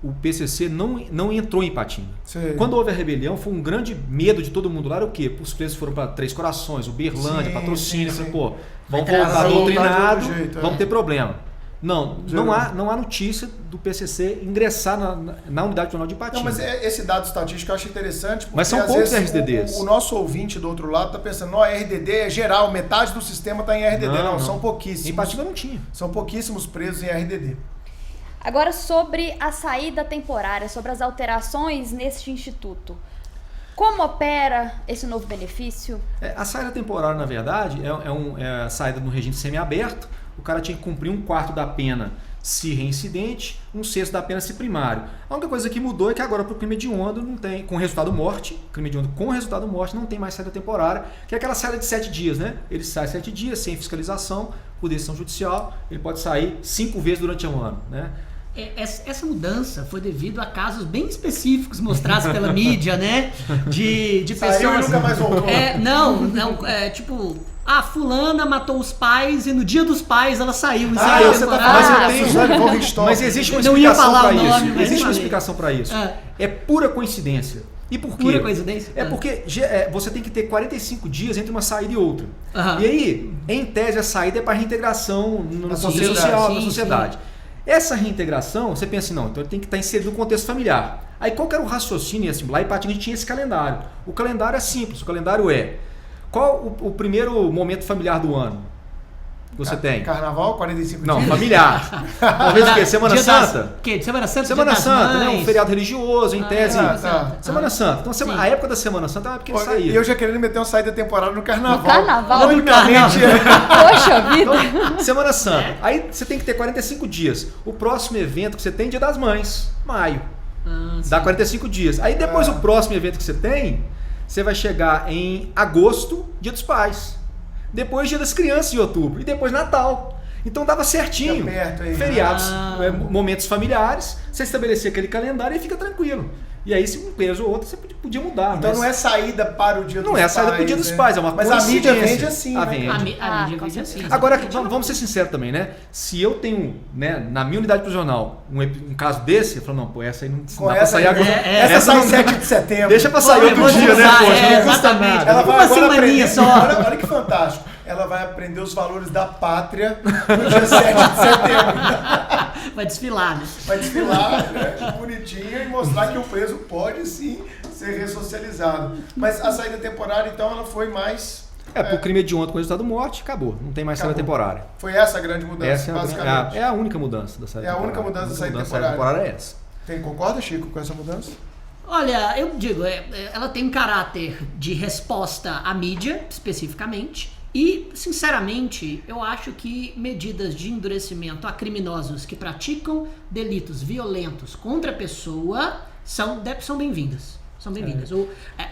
o PCC não entrou em Ipatinga. Sei. Quando houve a rebelião, foi um grande medo de todo mundo lá. Era o quê? Os presos foram para Três Corações, Uberlândia, Sim, Patrocínio. sim, Assim, sim. pô, vamos Vai voltar trazer, doutrinado, de todo jeito, vamos ter problema. Não Zero. há notícia do PCC ingressar na unidade prisional de Ipatinga. Não, mas esse dado estatístico eu acho interessante, porque Mas são às poucos vezes RDDs. o nosso ouvinte do outro lado está pensando, RDD é geral, metade do sistema está em RDD. Não, são Em pouquíssimos. Ipatinga não tinha. São pouquíssimos presos em RDD. Agora, sobre a saída temporária, sobre as alterações neste instituto. Como opera esse novo benefício? A saída temporária, na verdade, é a saída no regime semiaberto. O cara tinha que cumprir 1/4 da pena se reincidente, 1/6 da pena se primário. A única coisa que mudou é que agora para o crime hediondo não tem, com resultado morte, crime hediondo com resultado morte não tem mais saída temporária, que é aquela saída de 7 dias, né? Ele sai 7 dias sem fiscalização, por decisão judicial, ele pode sair 5 vezes durante um ano, né? Essa mudança foi devido a casos bem específicos mostrados pela mídia, né? De pessoas. Saiu e nunca mais voltou. Tipo, a fulana matou os pais e no dia dos pais ela saiu. Você tá falando mas existe uma não ia explicação falar para o nome, isso. mas Existe uma falei. explicação para isso. É pura coincidência. E por quê? Pura coincidência? É porque você tem que ter 45 dias entre uma saída e outra. Aham. E aí, em tese, a saída é para reintegração na sociedade. social, na Sim, sociedade. Essa reintegração, você pensa assim, não, então ele tem que estar inserido no contexto familiar. Aí qual que era o raciocínio? Assim, lá em Patinga a gente tinha esse calendário. O calendário é simples, o calendário é... Qual o primeiro momento familiar do ano que você tem? Carnaval, 45 Não, dias? familiar. Talvez o quê? Semana Santa? Semana Santa? Semana Dia das Santa, né? Um Mães. feriado religioso, em tese. tá. Semana Santa. Então, a época da Semana Santa é uma época que ele saía. E eu já querendo meter uma saída temporária no Carnaval. No Carnaval? Onde No minha mente Poxa vida! Então, Semana Santa. Aí você tem que ter 45 dias. O próximo evento que você tem é Dia das Mães, maio. Dá 45 dias. Aí depois o próximo evento que você tem, você vai chegar em agosto, Dia dos Pais. Depois Dia das Crianças em outubro. E depois Natal. Então dava certinho. Fica perto aí. Feriados, momentos familiares, você estabelecia aquele calendário e fica tranquilo. E aí, se um peso ou outro, você podia mudar. Então mas não é saída para o Dia dos Pais. não é a saída para o Dia dos Pais, é uma Mas a mídia coincidência. vende assim, A né? vende. A mídia com vende assim. certeza. Agora, vamos ser sinceros também, né? Se eu tenho, né, na minha unidade prisional, um caso desse, eu falo, não, pô, essa aí não Com dá pra sair agora. essa sai não- 7 de setembro. Deixa pra sair outro vou dia, né, usar, poxa? Não custa exatamente. nada. Ela vai Uma agora semaninha aprender, só. olha que fantástico. Ela vai aprender os valores da pátria no dia 7 de setembro. Vai desfilar, né? Vai desfilar, né, bonitinha e mostrar que o preso pode sim ser ressocializado. Mas a saída temporária, então, ela foi mais... Por crime hediondo com resultado morte, acabou. Não tem mais saída Acabou. temporária. Foi essa a grande mudança, Essa basicamente. é a única mudança da saída É a temporária. única mudança da saída temporária. temporária. É essa. Concorda, Chico, com essa mudança? Olha, eu digo, ela tem um caráter de resposta à mídia, especificamente, e, sinceramente, eu acho que medidas de endurecimento a criminosos que praticam delitos violentos contra a pessoa são bem-vindas. São bem-vindas.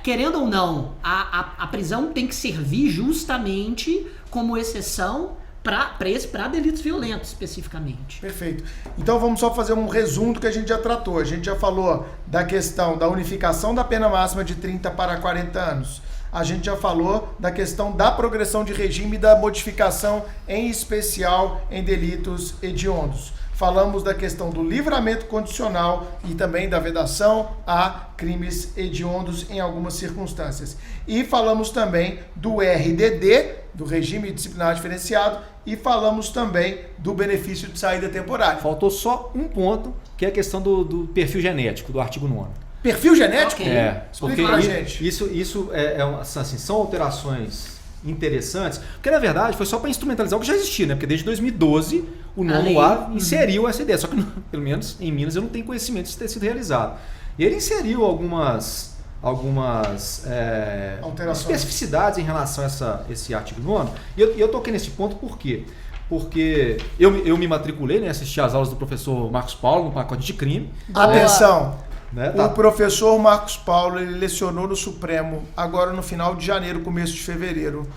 Querendo ou não, a prisão tem que servir justamente como exceção para delitos violentos, especificamente. Perfeito. Então vamos só fazer um resumo do que a gente já tratou. A gente já falou da questão da unificação da pena máxima de 30 para 40 anos. A gente já falou da questão da progressão de regime e da modificação, em especial em delitos hediondos. Falamos da questão do livramento condicional e também da vedação a crimes hediondos em algumas circunstâncias. E falamos também do RDD, do regime disciplinar diferenciado, e falamos também do benefício de saída temporária. Faltou só um ponto, que é a questão do perfil genético do artigo 9º. Perfil genético? Ok. Explica Porque pra gente. isso assim, são alterações interessantes, porque na verdade foi só para instrumentalizar o que já existia, né? Porque desde 2012 o nono A inseriu essa ideia, só que pelo menos em Minas eu não tenho conhecimento de ter sido realizado. E ele inseriu algumas alterações, especificidades em relação a esse artigo 9º. E eu toquei nesse ponto por quê? Porque eu me matriculei, né? Assisti às aulas do professor Marcos Paulo no pacote de crime. Atenção! Né? O professor Marcos Paulo, ele lecionou no Supremo agora no final de janeiro, começo de fevereiro.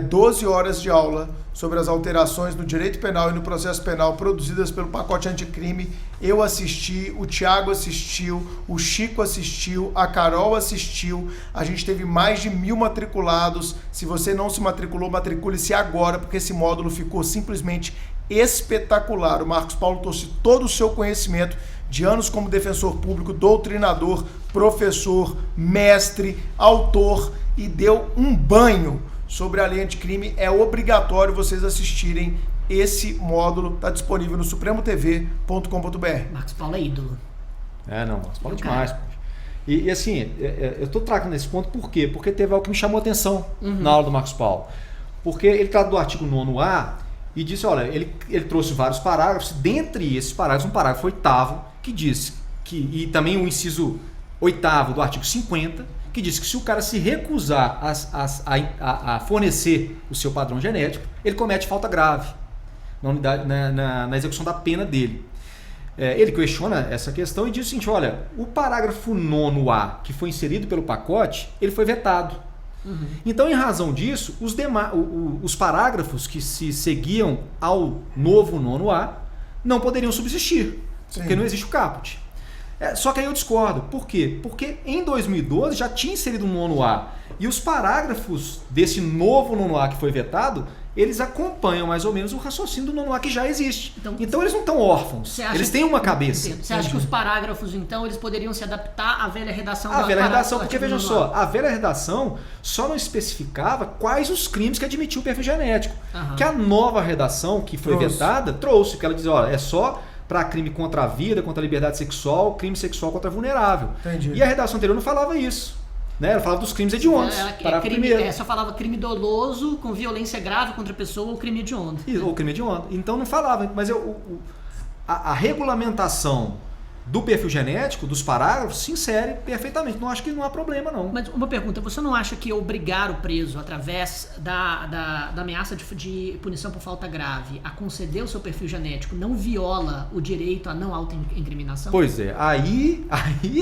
12 horas de aula sobre as alterações no direito penal e no processo penal produzidas pelo pacote anticrime. Eu assisti, o Thiago assistiu, o Chico assistiu, a Carol assistiu. A gente teve mais de 1.000 matriculados. Se você não se matriculou, matricule-se agora, porque esse módulo ficou simplesmente espetacular. O Marcos Paulo trouxe todo o seu conhecimento de anos como defensor público, doutrinador, professor, mestre, autor, e deu um banho sobre a lei anticrime. É obrigatório vocês assistirem esse módulo, está disponível no supremotv.com.br. Marcos Paulo é ídolo. Não, Marcos Paulo é demais. E assim, eu estou tratando nesse ponto por quê? Porque teve algo que me chamou a atenção na aula do Marcos Paulo. Porque ele trata do artigo 9º A e disse, olha, ele trouxe vários parágrafos, dentre esses parágrafos, um parágrafo 8º, que diz que, e também o inciso 8º do artigo 50, que diz que se o cara se recusar a fornecer o seu padrão genético, ele comete falta grave na execução da pena dele. Ele questiona essa questão e diz o seguinte, olha, o parágrafo 9º-A, que foi inserido pelo pacote, ele foi vetado. Uhum. Então, em razão disso, os parágrafos que se seguiam ao novo 9º-A não poderiam subsistir, porque não existe o caput. Só que aí eu discordo. Por quê? Porque em 2012 já tinha inserido um 9º-A e os parágrafos desse novo 9º-A que foi vetado, eles acompanham mais ou menos o raciocínio do 9º-A que já existe. Então eles não estão órfãos, eles têm uma cabeça. Você acha que os parágrafos, então, eles poderiam se adaptar à velha redação? À velha redação, porque veja só, a velha redação só não especificava quais os crimes que admitia o perfil genético. Uhum. Que a nova redação que foi vetada trouxe, porque ela diz, olha, é só para crime contra a vida, contra a liberdade sexual, crime sexual contra vulnerável. Entendi. E a redação anterior não falava isso. Né? Ela falava dos crimes hediondos. Só falava crime doloso com violência grave contra a pessoa ou crime hediondo. Ou crime hediondo. Então não falava. Mas a regulamentação do perfil genético, dos parágrafos, se insere perfeitamente. Não acho que não há problema, não. Mas uma pergunta, você não acha que obrigar o preso, através da ameaça de punição por falta grave, a conceder o seu perfil genético, não viola o direito à não autoincriminação? Pois é, aí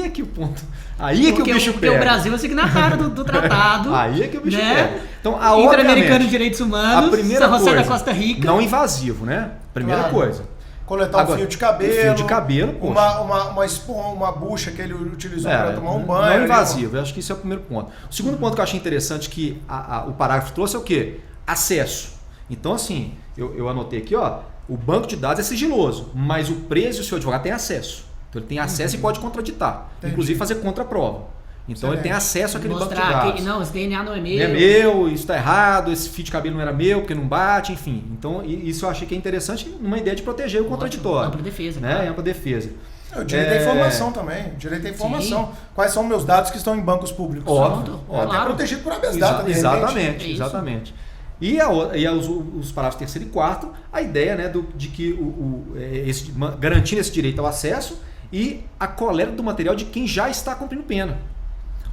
é que o ponto... Aí é que o bicho pega. Porque o Brasil é signatário do tratado. Aí é que o bicho né? pega. Então, Interamericano de Direitos Humanos, a primeira São José coisa, da Costa Rica. Não invasivo, né? Primeira coisa. Coletar um fio de cabelo. Fio de cabelo, uma bucha que ele utilizou para tomar um banho. Não invasivo, eu acho que esse é o primeiro ponto. O segundo ponto que eu achei interessante que o parágrafo trouxe é o quê? Acesso. Então, assim, eu anotei aqui, ó, o banco de dados é sigiloso, mas o preso e o seu advogado têm acesso. Então ele tem acesso e pode contraditar, inclusive fazer contraprova. Então ele tem acesso àquele banco de dados. Que não, esse DNA não é meu. Não é meu, isso está errado, esse fio de cabelo não era meu, porque não bate, enfim. Então isso eu achei que é interessante numa ideia de proteger o contraditório. Ampla defesa. Né? Claro. Ampla defesa. O direito à informação também. Direito à informação. Sim. Quais são meus dados que estão em bancos públicos? Óbvio. Até protegido por habeas data. Exatamente. E os parágrafos 3º e 4º, a ideia, né, de que garantindo esse direito ao acesso e a coleta do material de quem já está cumprindo pena.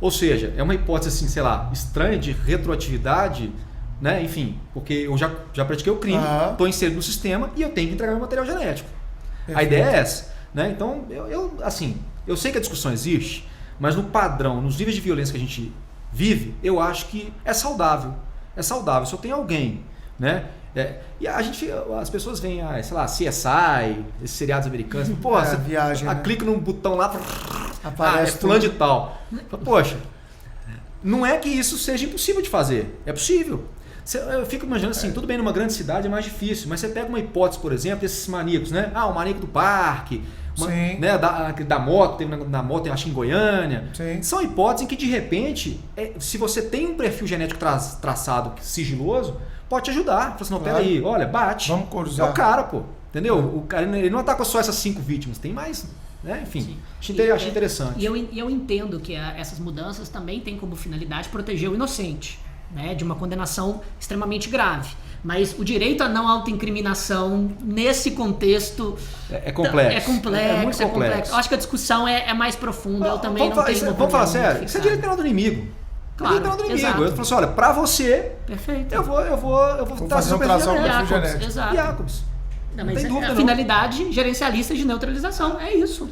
Ou seja, é uma hipótese assim, sei lá, estranha de retroatividade, né? Enfim, porque eu já pratiquei o crime, estou inserido no sistema e eu tenho que entregar meu material genético. Perfeito. A ideia é essa, né? Então, eu sei que a discussão existe, mas no padrão, nos níveis de violência que a gente vive, eu acho que é saudável. É saudável. Se eu tenho alguém, né? E as pessoas veem, sei lá, CSI, esses seriados americanos, você viagem, né? clica num botão lá, aparece fulano de tal. Poxa, não é que isso seja impossível de fazer, é possível. Eu fico imaginando assim, tudo bem, numa grande cidade é mais difícil, mas você pega uma hipótese, por exemplo, desses maníacos, né? O maníaco do parque, né? da moto, tem na moto, acho que em Goiânia. Sim. São hipóteses em que, de repente, se você tem um perfil genético traçado sigiloso, pode te ajudar. Fala assim, não, peraí, olha, bate. Vamos cruzar. É o cara, pô. Entendeu? O cara, ele não atacou só essas 5 vítimas, tem mais, né? Enfim, achei interessante. E eu entendo que essas mudanças também têm como finalidade proteger o inocente, né, de uma condenação extremamente grave. Mas o direito à não autoincriminação, nesse contexto... É complexo. É complexo. É muito complexo. Eu acho que a discussão é mais profunda. Eu também não tenho uma Vamos falar sério? Isso é direito penal do inimigo. Claro, direito penal do inimigo. exato. Eu falo assim, olha, pra você, perfeito. eu vou fazer uma tração do perfil genético. Exato. Jacobs. Não, mas a finalidade gerencialista de neutralização. É isso.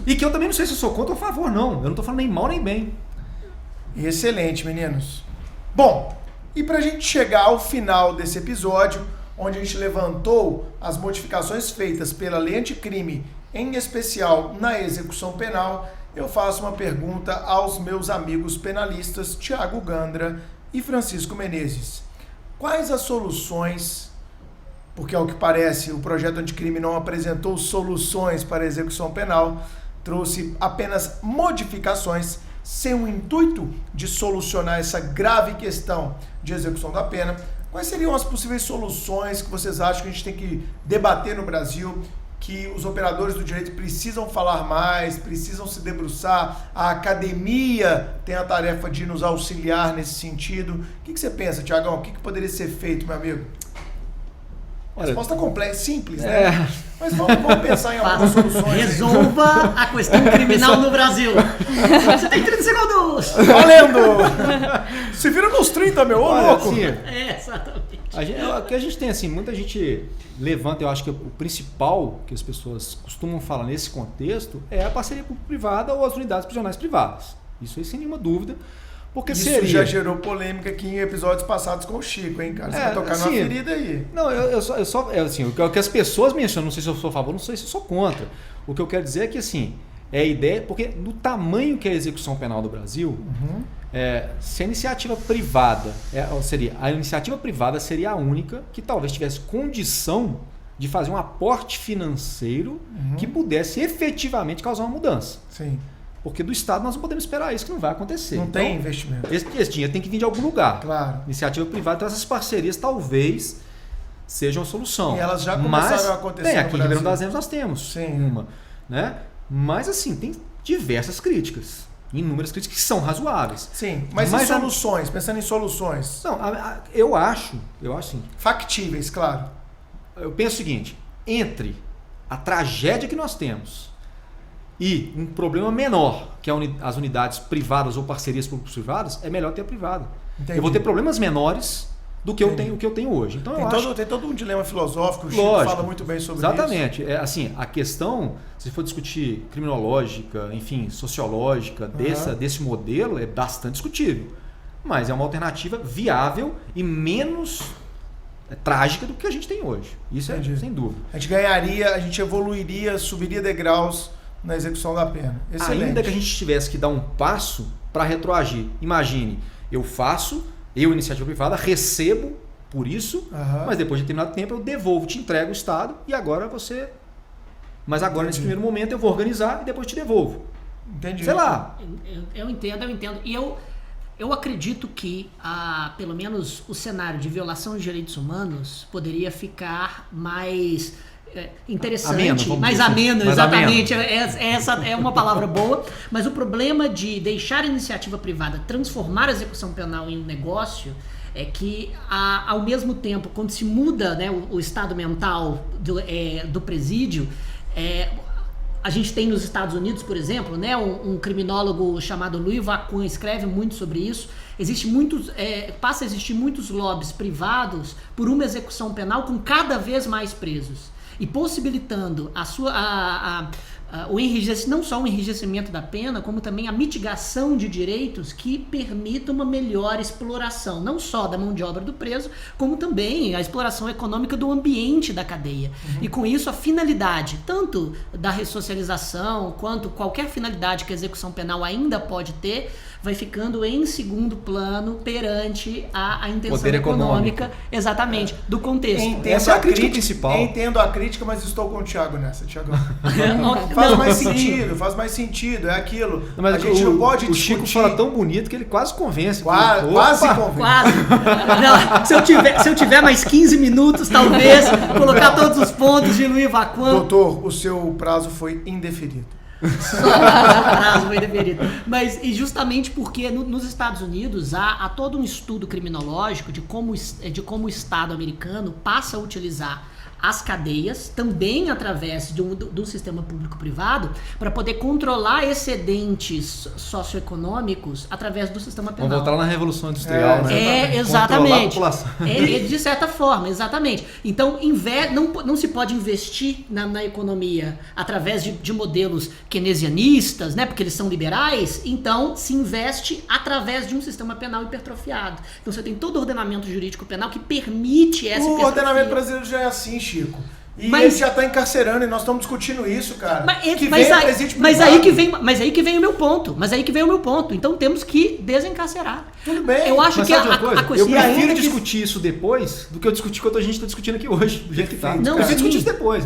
E que eu também não sei se eu sou contra ou a favor, não. Eu não tô falando nem mal nem bem. Excelente, meninos. Bom, e pra gente chegar ao final desse episódio, onde a gente levantou as modificações feitas pela lei anticrime, em especial na execução penal, eu faço uma pergunta aos meus amigos penalistas Thiago Gandra e Francisco Menezes. Quais as soluções, porque ao que parece o projeto anticrime não apresentou soluções para a execução penal, trouxe apenas modificações sem o intuito de solucionar essa grave questão de execução da pena. Quais seriam as possíveis soluções que vocês acham que a gente tem que debater no Brasil, que os operadores do direito precisam falar mais, precisam se debruçar, a academia tem a tarefa de nos auxiliar nesse sentido? O que você pensa, Tiagão? O que poderia ser feito, meu amigo? A resposta complexa, simples, né? Mas vamos pensar em algumas soluções. Resolva a questão criminal no Brasil. Você tem 30 segundos. Valendo! Se vira nos 30, meu, ô louco! Assim, Exatamente. o que a gente tem, assim, muita gente levanta, eu acho que o principal que as pessoas costumam falar nesse contexto é a parceria público-privada ou as unidades prisionais privadas. Isso aí sem nenhuma dúvida. Porque isso já gerou polêmica aqui em episódios passados com o Chico, hein, cara? Você vai tocar numa ferida aí. Não, assim, o que as pessoas mencionam, não sei se eu sou a favor, não sei se eu sou contra. O que eu quero dizer é que, assim, é a ideia, porque no tamanho que é a execução penal do Brasil, se a iniciativa privada, a iniciativa privada seria a única que talvez tivesse condição de fazer um aporte financeiro que pudesse efetivamente causar uma mudança. Sim. Porque do Estado nós não podemos esperar isso, que não vai acontecer. Não tem investimento. Esse dinheiro tem que vir de algum lugar. Claro. Iniciativa privada, então essas parcerias talvez sejam a solução. E elas já começaram a acontecer aqui em Ribeirão das Neves nós temos uma. Né? Mas assim, tem diversas críticas. Inúmeras críticas que são razoáveis. Sim, mas em soluções, pensando em soluções. Não, eu acho assim. Factíveis, claro. Eu penso o seguinte, entre a tragédia que nós temos e um problema menor, que é as unidades privadas ou parcerias público-privadas, é melhor ter a privada. Entendi. Eu vou ter problemas menores do que eu tenho hoje. Então, tem todo um dilema filosófico, o Chico fala muito bem sobre isso. Exatamente. Assim, a questão, se for discutir criminológica, enfim, sociológica, desse modelo, é bastante discutível. Mas é uma alternativa viável e menos trágica do que a gente tem hoje. Isso é sem dúvida. A gente ganharia, a gente evoluiria, subiria degraus na execução da pena. Excelente. Ainda que a gente tivesse que dar um passo para retroagir. Imagine, eu, iniciativa privada, recebo por isso, mas depois de determinado tempo eu devolvo, te entrego o Estado e agora você... Mas agora, nesse primeiro momento, eu vou organizar e depois te devolvo. Entendi. Sei lá. Eu entendo. E eu acredito que, pelo menos, o cenário de violação de direitos humanos poderia ficar mais... interessante, mais ameno, exatamente. Essa é uma palavra boa, mas o problema de deixar a iniciativa privada transformar a execução penal em um negócio é que, ao mesmo tempo, quando se muda, né, o estado mental do presídio, a gente tem nos Estados Unidos, por exemplo, né, um criminólogo chamado Louis Vacun escreve muito sobre isso. Passa a existir muitos lobbies privados por uma execução penal com cada vez mais presos. E possibilitando não só o enrijecimento da pena, como também a mitigação de direitos que permitam uma melhor exploração, não só da mão de obra do preso, como também a exploração econômica do ambiente da cadeia. E com isso a finalidade, tanto da ressocialização, quanto qualquer finalidade que a execução penal ainda pode ter, vai ficando em segundo plano perante a intenção poder econômica, exatamente, do contexto. Essa é a crítica principal. Entendo a crítica, mas estou com o Thiago nessa, Thiago. Faz mais sentido, é aquilo. Mas a gente não pode discutir. O Chico fala tão bonito que ele quase convence. Quase convence. Quase. Não, se eu tiver mais 15 minutos, talvez, colocar todos os pontos de Louis Vacun. Doutor, o seu prazo foi indeferido. Mas e justamente porque nos Estados Unidos há todo um estudo criminológico de como o Estado americano passa a utilizar as cadeias, também através de um sistema público-privado, para poder controlar excedentes socioeconômicos através do sistema penal. Vamos voltar lá na Revolução Industrial, né? Exatamente. De certa forma, exatamente. Então, não se pode investir na economia através de modelos keynesianistas, né? Porque eles são liberais, então se investe através de um sistema penal hipertrofiado. Então você tem todo o ordenamento jurídico penal que permite essa hipertrofia. O ordenamento brasileiro já é assim, Chico. E ele já está encarcerando e nós estamos discutindo isso, cara. Mas aí que vem o meu ponto. Então temos que desencarcerar. Tudo bem. Eu acho que a questão... Eu prefiro discutir isso depois do que eu discutir quanto a gente está discutindo aqui hoje, do jeito que está. Não, eu prefiro discutir isso depois.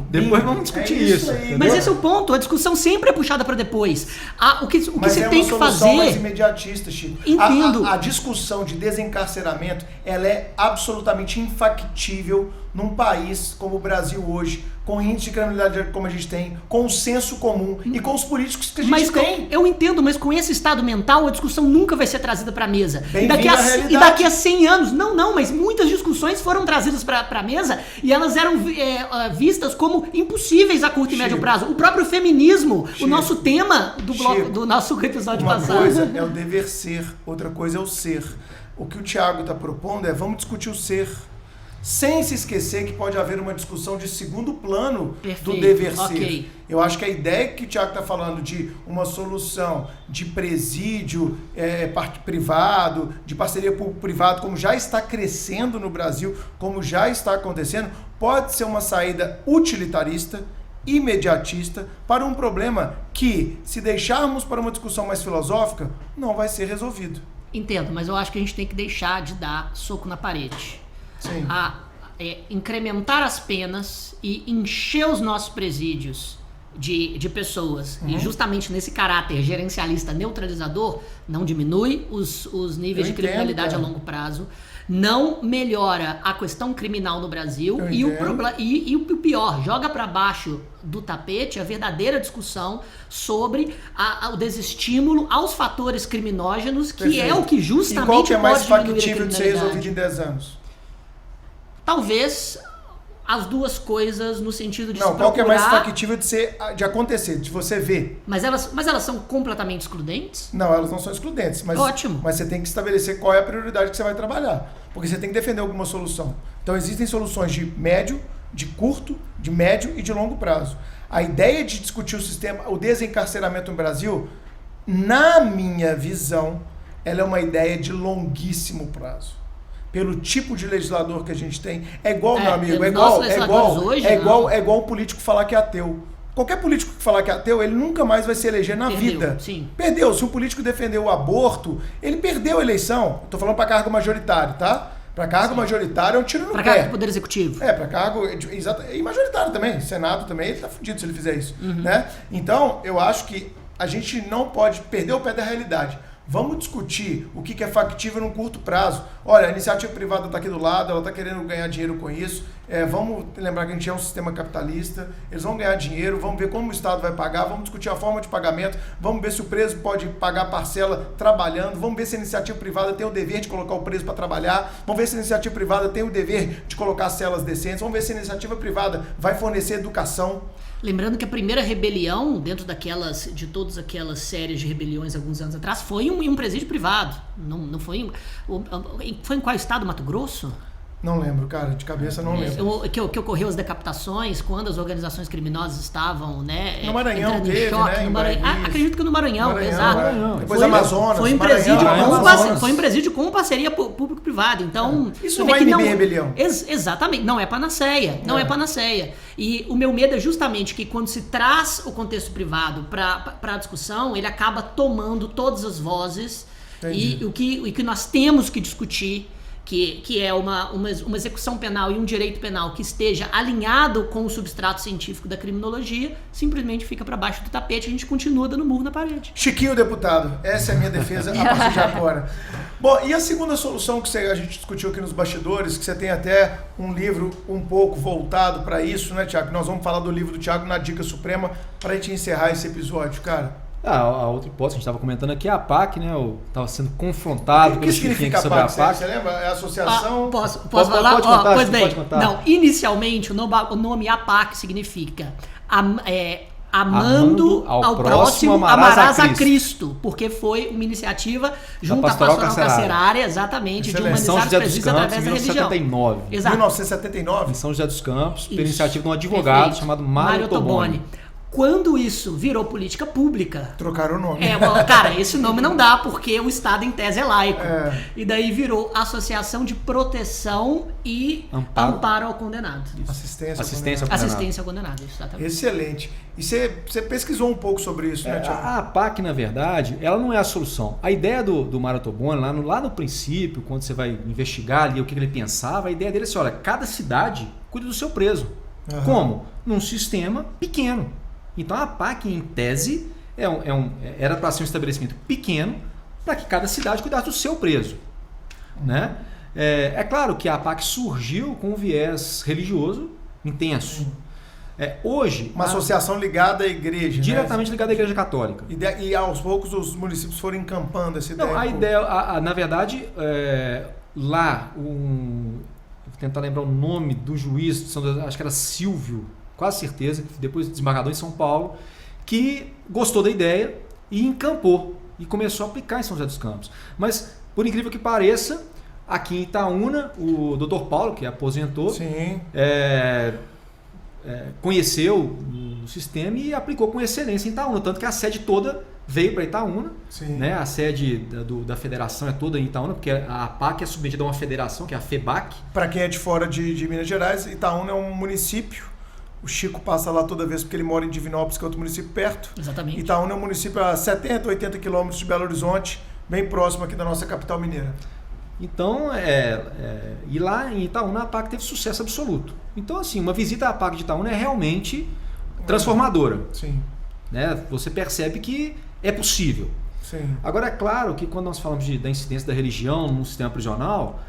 Depois vamos discutir isso. Mas esse é o ponto. A discussão sempre é puxada para depois. O que você tem que fazer... Mas é uma solução mais imediatista, Chico. Entendo. A discussão de desencarceramento, ela é absolutamente infactível num país como o Brasil hoje, com índice de criminalidade como a gente tem, com o senso comum e com os políticos que a gente tem. Eu entendo, mas com esse estado mental a discussão nunca vai ser trazida para a mesa. E Bem-vindo à daqui a 100 anos, mas muitas discussões foram trazidas para a mesa e elas eram vistas como impossíveis a curto e médio prazo. O próprio feminismo, o nosso tema do nosso episódio passado. Uma coisa é o dever ser, outra coisa é o ser. O que o Thiago está propondo é vamos discutir o ser, sem se esquecer que pode haver uma discussão de segundo plano do dever ser. Eu acho que a ideia que o Thiago está falando de uma solução de presídio privado, de parceria público-privado, como já está crescendo no Brasil, como já está acontecendo, pode ser uma saída utilitarista, imediatista, para um problema que, se deixarmos para uma discussão mais filosófica, não vai ser resolvido. Entendo, mas eu acho que a gente tem que deixar de dar soco na parede. Sim. Incrementar as penas e encher os nossos presídios de pessoas, e justamente nesse caráter gerencialista neutralizador, não diminui os níveis de criminalidade a longo prazo, não melhora a questão criminal no Brasil e o pior, joga para baixo do tapete a verdadeira discussão sobre o desestímulo aos fatores criminógenos, que é o que justamente qual que é mais pode diminuir a factível de ser resolvido em 10 anos? Talvez as duas coisas no sentido de qual que é mais factível de acontecer, de você ver? Mas elas são completamente excludentes? Não, elas não são excludentes. Mas, ótimo. Mas você tem que estabelecer qual é a prioridade que você vai trabalhar. Porque você tem que defender alguma solução. Então existem soluções de médio, de curto, de médio e de longo prazo. A ideia de discutir o desencarceramento no Brasil, na minha visão, ela é uma ideia de longuíssimo prazo. Pelo tipo de legislador que a gente tem. É igual, meu amigo, é igual um político falar que é ateu. Qualquer político que falar que é ateu, ele nunca mais vai se eleger na vida. Sim. Perdeu. Se um político defendeu o aborto, ele perdeu a eleição. Estou falando para cargo majoritário, tá? Para cargo majoritário é um tiro no pé. Para cargo do Poder Executivo. Para cargo... Exato, e majoritário também. Senado também, ele tá fudido se ele fizer isso. Né? Então, eu acho que a gente não pode perder o pé da realidade. Vamos discutir o que é factível num curto prazo. Olha, a iniciativa privada está aqui do lado, ela está querendo ganhar dinheiro com isso. Vamos lembrar que a gente é um sistema capitalista, eles vão ganhar dinheiro, vamos ver como o Estado vai pagar, vamos discutir a forma de pagamento, vamos ver se o preso pode pagar parcela trabalhando, vamos ver se a iniciativa privada tem o dever de colocar o preso para trabalhar, vamos ver se a iniciativa privada tem o dever de colocar celas decentes, vamos ver se a iniciativa privada vai fornecer educação. Lembrando que a primeira rebelião, dentro de todas aquelas séries de rebeliões alguns anos atrás, foi em um presídio privado. Não foi foi em qual estado? Mato Grosso? Não lembro, cara, de cabeça não lembro. Que ocorreu as decapitações quando as organizações criminosas estavam, né? No Maranhão teve, choque, né? Acredito que no Maranhão, exato. Depois Amazonas. Foi em presídio com parceria público-privada. Então, isso não vai inibir rebelião. Exatamente, não é panaceia. Não é panaceia. E o meu medo é justamente que quando se traz o contexto privado para a discussão, ele acaba tomando todas as vozes. Entendi. E o que nós temos que discutir, que é uma execução penal e um direito penal que esteja alinhado com o substrato científico da criminologia, simplesmente fica para baixo do tapete e a gente continua dando murro na parede. Chiquinho, deputado, essa é a minha defesa a partir de agora. Bom, e a segunda solução que a gente discutiu aqui nos bastidores, que você tem até um livro um pouco voltado para isso, né, Thiago? Nós vamos falar do livro do Thiago na Dica Suprema para a gente encerrar esse episódio, cara. A outra hipótese que a gente estava comentando aqui é a APAC, né? Eu estava sendo confrontado pelo Chiquinho aqui sobre a APAC. Você lembra? É a associação... Posso falar? Pode contar, pois bem, pode contar. Não, inicialmente o nome APAC significa amando ao próximo, amarás a Cristo, porque foi uma iniciativa junto à Pastoral Carcerária, exatamente, de humanizar as presídios através da religião. 1979. Exato. 1979? Em São José dos Campos, pela iniciativa de um advogado chamado Mário Toboni. Quando isso virou política pública... Trocaram o nome. Cara, esse nome não dá porque o Estado em tese é laico. E daí virou Associação de Proteção e Amparo ao Condenado. Assistência ao Condenado, exatamente. Excelente. E você pesquisou um pouco sobre isso, né, Thiago? A APAC, na verdade, ela não é a solução. A ideia do Mário Toboni, lá no princípio, quando você vai investigar ali o que ele pensava, a ideia dele é assim, olha, cada cidade cuida do seu preso. Uhum. Como? Num sistema pequeno. Então a APAC, em tese, era para ser um estabelecimento pequeno para que cada cidade cuidasse do seu preso. Né? É claro que a APAC surgiu com um viés religioso intenso. Hoje... Uma associação ligada à igreja. Diretamente ligada à Igreja Católica. E aos poucos os municípios foram encampando essa ideia. Não, a ideia, na verdade, lá, vou tentar lembrar o nome do juiz, acho que era Silvio, quase certeza, depois desembargador em São Paulo, que gostou da ideia e encampou e começou a aplicar em São José dos Campos. Mas, por incrível que pareça, aqui em Itaúna, o Dr. Paulo, que aposentou, Sim. Conheceu o sistema e aplicou com excelência em Itaúna, tanto que a sede toda veio para Itaúna, né? A sede da federação é toda em Itaúna, porque a APAC é submetida a uma federação, que é a FEBAC. Para quem é de fora de Minas Gerais, Itaúna é um município. O Chico passa lá toda vez porque ele mora em Divinópolis, que é outro município perto. Exatamente. Itaúna é um município a 70, 80 quilômetros de Belo Horizonte, bem próximo aqui da nossa capital mineira. Então, e lá em Itaúna a APAC teve sucesso absoluto. Então, assim, uma visita à APAC de Itaúna é realmente transformadora. Sim. Né? Você percebe que é possível. Sim. Agora, é claro que quando nós falamos da incidência da religião no sistema prisional,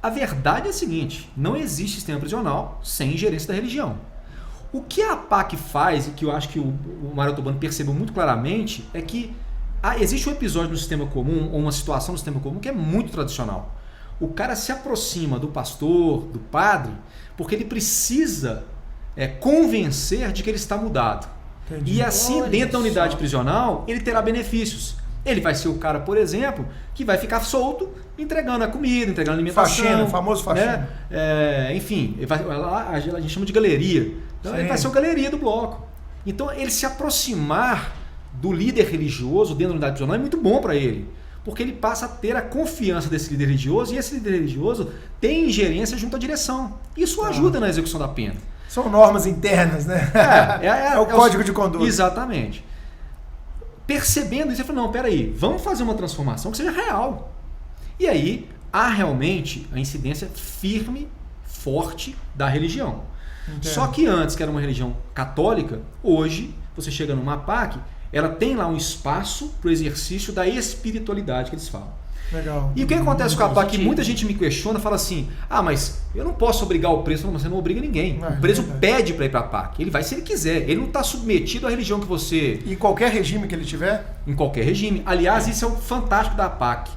a verdade é a seguinte: não existe sistema prisional sem ingerência da religião. O que a APAC faz, e que eu acho que o Mário Ottoboni percebeu muito claramente, é que existe um episódio no sistema comum, ou uma situação no sistema comum, que é muito tradicional. O cara se aproxima do pastor, do padre, porque ele precisa convencer de que ele está mudado. Entendi. E assim, dentro da unidade prisional, ele terá benefícios. Ele vai ser o cara, por exemplo, que vai ficar solto, entregando a comida, entregando a alimentação. Faxina, famoso faxina. Né? Enfim, a gente chama de galeria. Então, ele vai ser o galeria do bloco. Então, ele se aproximar do líder religioso dentro da unidade prisional é muito bom para ele, porque ele passa a ter a confiança desse líder religioso, e esse líder religioso tem ingerência junto à direção. Isso ajuda na execução da pena. São normas internas, né? É o código de conduta. Exatamente. Percebendo isso, ele falou: não, peraí, vamos fazer uma transformação que seja real. E aí há realmente a incidência firme, forte da religião. Entendo. Só que antes, que era uma religião católica, hoje você chega numa APAC, ela tem lá um espaço para o exercício da espiritualidade que eles falam. Legal. E o que acontece com a APAC? Muita gente me questiona, fala assim: mas eu não posso obrigar o preso. Você não obriga ninguém. O preso pede para ir para a APAC. Ele vai se ele quiser. Ele não está submetido à religião que você... E em qualquer regime que ele tiver? Em qualquer regime. Aliás, isso é o fantástico da APAC.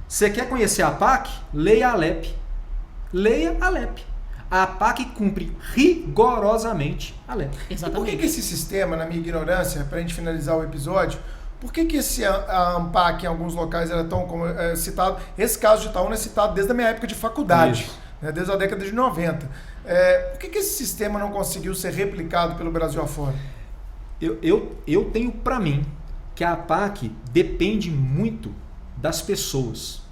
Você quer conhecer a APAC? Leia a Alep. Leia a Alep. A APAC cumpre rigorosamente a Alep. Exatamente. E por que esse sistema, na minha ignorância, para a gente finalizar o episódio, por que a ANPAC em alguns locais era tão citado? Esse caso de Itaúna é citado desde a minha época de faculdade, né, desde a década de 90. Por que esse sistema não conseguiu ser replicado pelo Brasil afora? Eu tenho para mim que a APAC depende muito das pessoas.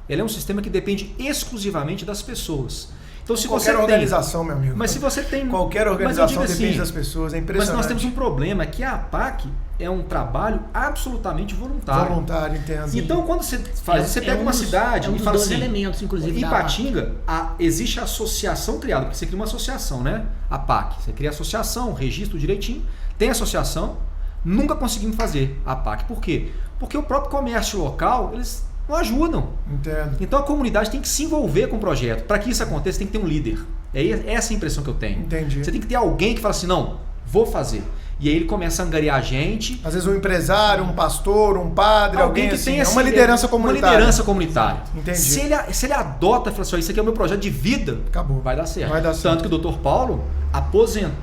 Ela é um sistema que depende exclusivamente das pessoas. Então, se qualquer organização, meu amigo. Mas se você tem... Qualquer organização depende assim, das pessoas, é impressionante. Mas nós temos um problema, que a APAC é um trabalho absolutamente voluntário. Voluntário, entendo. Então, quando você faz, você pega uma cidade e fala assim... elementos, inclusive, em Ipatinga, existe a associação criada, porque você cria uma associação, né? A APAC. Você cria a associação, registro direitinho, tem associação, nunca conseguimos fazer a APAC. Por quê? Porque o próprio comércio local, eles não ajudam. Entendo. Então a comunidade tem que se envolver com o projeto. Para que isso aconteça, tem que ter um líder. É essa a impressão que eu tenho. Entendi. Você tem que ter alguém que fala assim: não, vou fazer. E aí ele começa a angariar gente. Às vezes um empresário, um pastor, um padre, alguém que assim, tem uma liderança comunitária. Uma liderança comunitária. Entendi. Se ele adota e fala assim: isso aqui é o meu projeto de vida, acabou. Vai dar certo. Vai dar certo. Tanto que o Dr. Paulo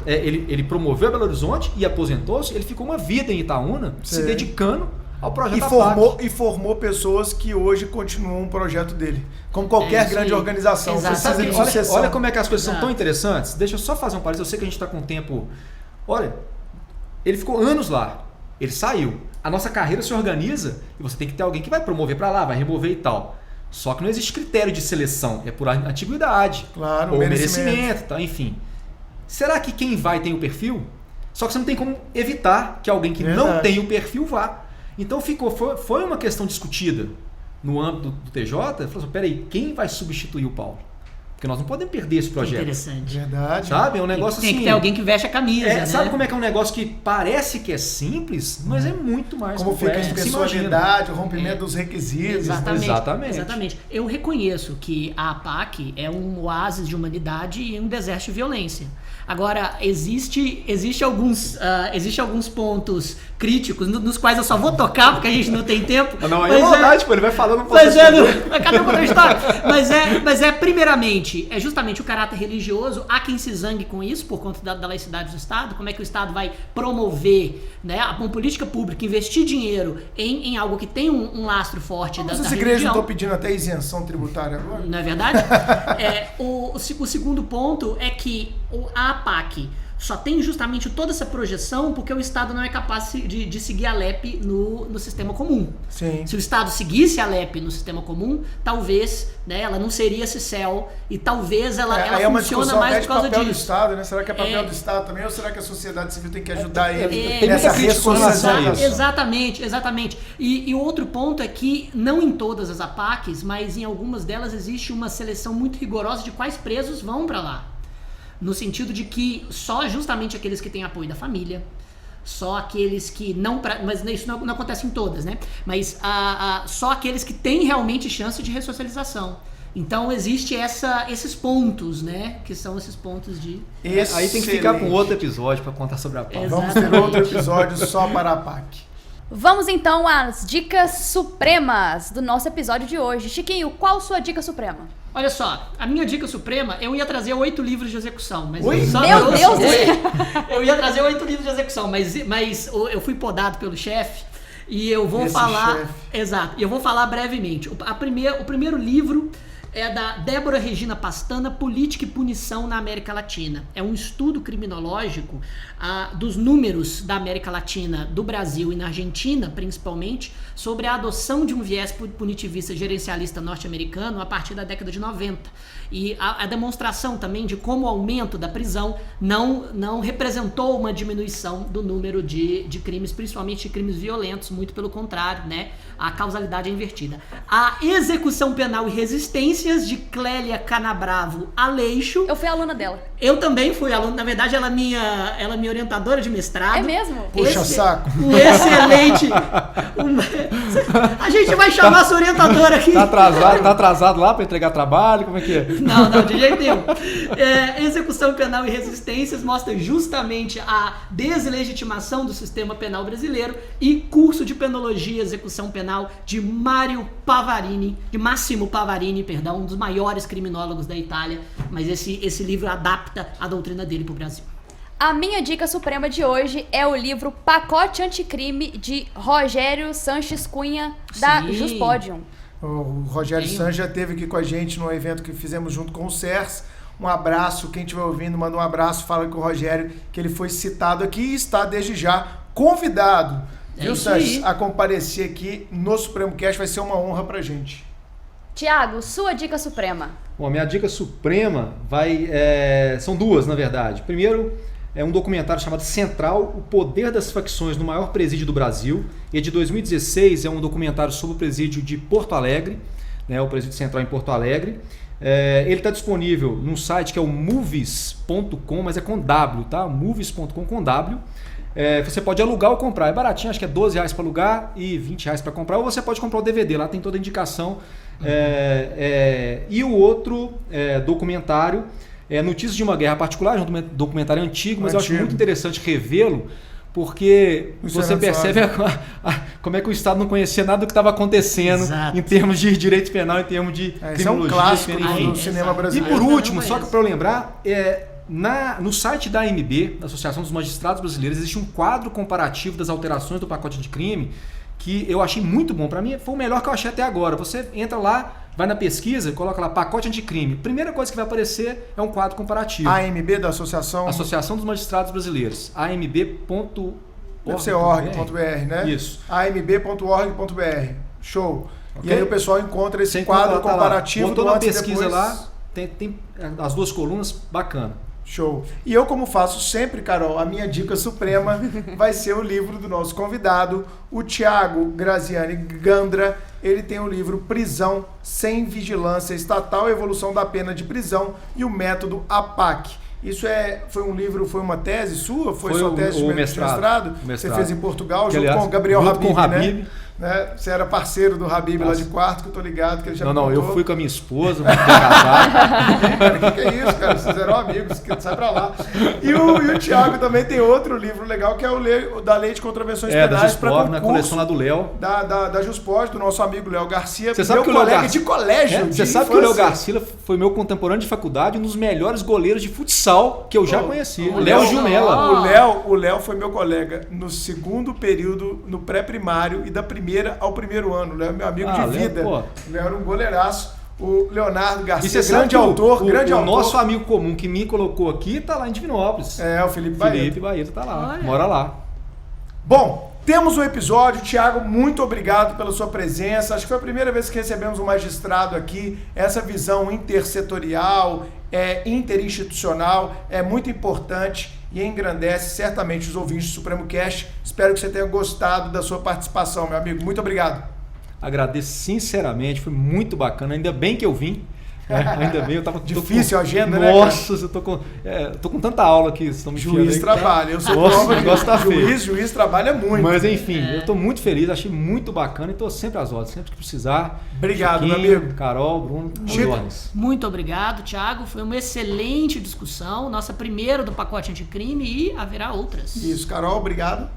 ele promoveu Belo Horizonte e aposentou-se. Ele ficou uma vida em Itaúna, se dedicando ao projeto e formou pessoas que hoje continuam o projeto dele. Como qualquer grande organização. Olha como é que as coisas são tão interessantes. Deixa eu só fazer um parênteses. Eu sei que a gente está com tempo. Olha, ele ficou anos lá. Ele saiu. A nossa carreira se organiza e você tem que ter alguém que vai promover para lá, vai remover e tal. Só que não existe critério de seleção. É por antiguidade. Claro, ou merecimento. Tá? Enfim. Será que quem vai tem o perfil? Só que você não tem como evitar que alguém que não tem o perfil vá. Então foi uma questão discutida no âmbito do TJ. Falou assim: peraí, quem vai substituir o Paulo? Porque nós não podemos perder esse projeto. Interessante. Verdade. Sabe? É um negócio Tem assim... que ter alguém que veste a camisa, né? Sabe como é que é um negócio que parece que é simples, mas é muito mais Como fica a complexo. impessoalidade, o rompimento dos requisitos. Exatamente. Eu reconheço que a APAC é um oásis de humanidade e um deserto de violência. Agora, existe alguns pontos críticos nos quais eu só vou tocar porque a gente não tem tempo. Não, é verdade, pô, ele vai falando um pouco. Cadê o outra história? Mas primeiramente, é justamente o caráter religioso. Há quem se zangue com isso por conta da laicidade do Estado. Como é que o Estado vai promover, né, uma política pública, investir dinheiro em algo que tem um lastro forte da religião. As igrejas não estão pedindo até isenção tributária agora? Não é verdade? O segundo ponto é que a APAC só tem justamente toda essa projeção porque o Estado não é capaz de seguir a LEP no sistema comum. Sim. Se o Estado seguisse a LEP no sistema comum, talvez, né, ela não seria esse céu e talvez ela funciona mais por causa papel disso. Do Estado, né? Será que é papel do Estado também ou será que a sociedade civil tem que ajudar ele tem nessa muita crítica com relação a isso. Exatamente. E o outro ponto é que não em todas as APACs, mas em algumas delas existe uma seleção muito rigorosa de quais presos vão para lá. No sentido de que só justamente aqueles que têm apoio da família, só aqueles que não... Mas isso não acontece em todas, né? Mas só aqueles que têm realmente chance de ressocialização. Então existe esses pontos, né? Que são esses pontos de... Aí tem que ficar com outro episódio para contar sobre a APAC. Vamos ter outro episódio só para a APAC. Vamos então às dicas supremas do nosso episódio de hoje. Chiquinho, qual sua dica suprema? Olha só, a minha dica suprema, eu ia trazer 8 livros de execução, mas Oi? Meu Deus! Eu ia trazer 8 livros de execução, mas eu fui podado pelo chefe e eu vou falar... chefe. Exato, e eu vou falar brevemente. O primeiro livro é da Débora Regina Pastana, Política e Punição na América Latina. É um estudo criminológico dos números da América Latina, do Brasil e na Argentina, principalmente, sobre a adoção de um viés punitivista gerencialista norte-americano a partir da década de 90. E a demonstração também de como o aumento da prisão não representou uma diminuição do número de crimes, principalmente de crimes violentos, muito pelo contrário, né? A causalidade é invertida. A Execução Penal e Resistências, de Clélia Canabravo Aleixo. Eu fui aluna dela. Eu também fui aluna, na verdade ela é minha orientadora de mestrado. É mesmo? Puxa saco. Um excelente... A gente vai chamar sua orientadora aqui. Tá atrasado lá para entregar trabalho? Como é que é? Não, de jeito nenhum. Execução Penal e Resistências mostra justamente a deslegitimação do sistema penal brasileiro e Curso de Penologia e Execução Penal de Massimo Pavarini, um dos maiores criminólogos da Itália, mas esse livro adapta a doutrina dele para o Brasil. A minha dica suprema de hoje é o livro Pacote Anticrime, de Rogério Sanches Cunha, da Sim. Juspodium. O Rogério Sanches já esteve aqui com a gente no evento que fizemos junto com o CERS. Um abraço, quem estiver ouvindo, manda um abraço, fala com o Rogério que ele foi citado aqui e está desde já convidado, viu, Sanches, a comparecer aqui no Supremo Cast, vai ser uma honra pra gente. Tiago, sua dica suprema. Bom, a minha dica suprema são duas, na verdade. Primeiro, é um documentário chamado Central, o Poder das Facções no Maior Presídio do Brasil. E é de 2016, é um documentário sobre o presídio de Porto Alegre, né, o presídio central em Porto Alegre. Ele está disponível num site que é o movies.com, mas é com W, tá? movies.com com W. Você pode alugar ou comprar, é baratinho, acho que é R$12 para alugar e R$20 para comprar, ou você pode comprar o DVD, lá tem toda a indicação. E o outro documentário é Notícias de uma Guerra Particular, é um documentário antigo, mas eu acho muito interessante revê-lo, porque você percebe como é que o Estado não conhecia nada do que estava acontecendo. Exato. Em termos de direito penal, em termos de criminologia. Esse é um clássico enfim. do cinema brasileiro. E por último, só para eu lembrar, no site da AMB, da Associação dos Magistrados Brasileiros, existe um quadro comparativo das alterações do pacote de crime que eu achei muito bom. Para mim, foi o melhor que eu achei até agora. Você entra lá, vai na pesquisa, coloca lá pacote anticrime. Primeira coisa que vai aparecer é um quadro comparativo. AMB da Associação Associação dos Magistrados Brasileiros. AMB.org.br. Deve ser org.br, né? Isso. AMB.org.br. Show. Okay. E aí o pessoal encontra esse quadro comparativo botou do na antes e pesquisa depois. lá, tem as duas colunas, bacana. Show. E eu, como faço sempre, Carol, a minha dica suprema vai ser o livro do nosso convidado, o Thiago Graziani Gandra. Ele tem o livro Prisão sem Vigilância Estatal, Evolução da Pena de Prisão e o Método APAC. Isso foi um livro, foi uma tese sua? Foi sua tese de mestrado? Você fez em Portugal, que, junto aliás, com o Gabriel Habib, com o Habib, né? Você era parceiro do Habib lá de quarto, que eu tô ligado, que ele já me Não, contou. eu fui com a minha esposa, muito casado. O que é isso, cara? Vocês eram amigos, sai pra lá. E o Thiago também tem outro livro legal, que é o da Lei de Contravenções Penais para concurso. Na coleção lá do Léo. Da Juspod, do nosso amigo Léo Garcia. Você sabe que o Léo Garcia, de colégio. Você sabe que o Léo Garcia foi meu contemporâneo de faculdade, um dos melhores goleiros de futsal que eu já conheci. O Léo Gilmela. O Léo foi meu colega no segundo período, no pré-primário, e da primeira ao primeiro ano. O Léo é meu amigo de vida. O Léo era um goleiraço. O Leonardo Garcia, grande autor. O nosso amigo comum que me colocou aqui tá lá em Divinópolis. O Felipe Baeta. Felipe Baeta tá lá, mora lá. Bom, temos um episódio. Thiago, muito obrigado pela sua presença. Acho que foi a primeira vez que recebemos um magistrado aqui. Essa visão intersetorial, interinstitucional, é muito importante e engrandece certamente os ouvintes do Supremo Cast. Espero que você tenha gostado da sua participação, meu amigo. Muito obrigado. Agradeço sinceramente, foi muito bacana. Ainda bem que eu vim. Ainda bem, eu tava... Difícil a agenda, né? Nossa, eu tô com tanta aula que estão me Juiz trabalha, eu sou prova de juiz trabalha muito. Mas enfim, eu tô muito feliz, achei muito bacana e tô sempre às ordens, sempre que precisar. Obrigado, Chiquinho, meu amigo. Carol, Bruno, muito obrigado, Thiago. Foi uma excelente discussão, nossa primeira do pacote anticrime e haverá outras. Isso, Carol, obrigado.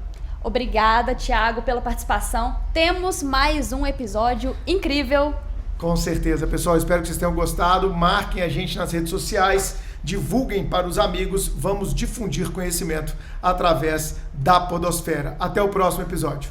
Obrigada, Thiago, pela participação. Temos mais um episódio incrível. Com certeza, pessoal. Espero que vocês tenham gostado. Marquem a gente nas redes sociais, divulguem para os amigos. Vamos difundir conhecimento através da podosfera. Até o próximo episódio.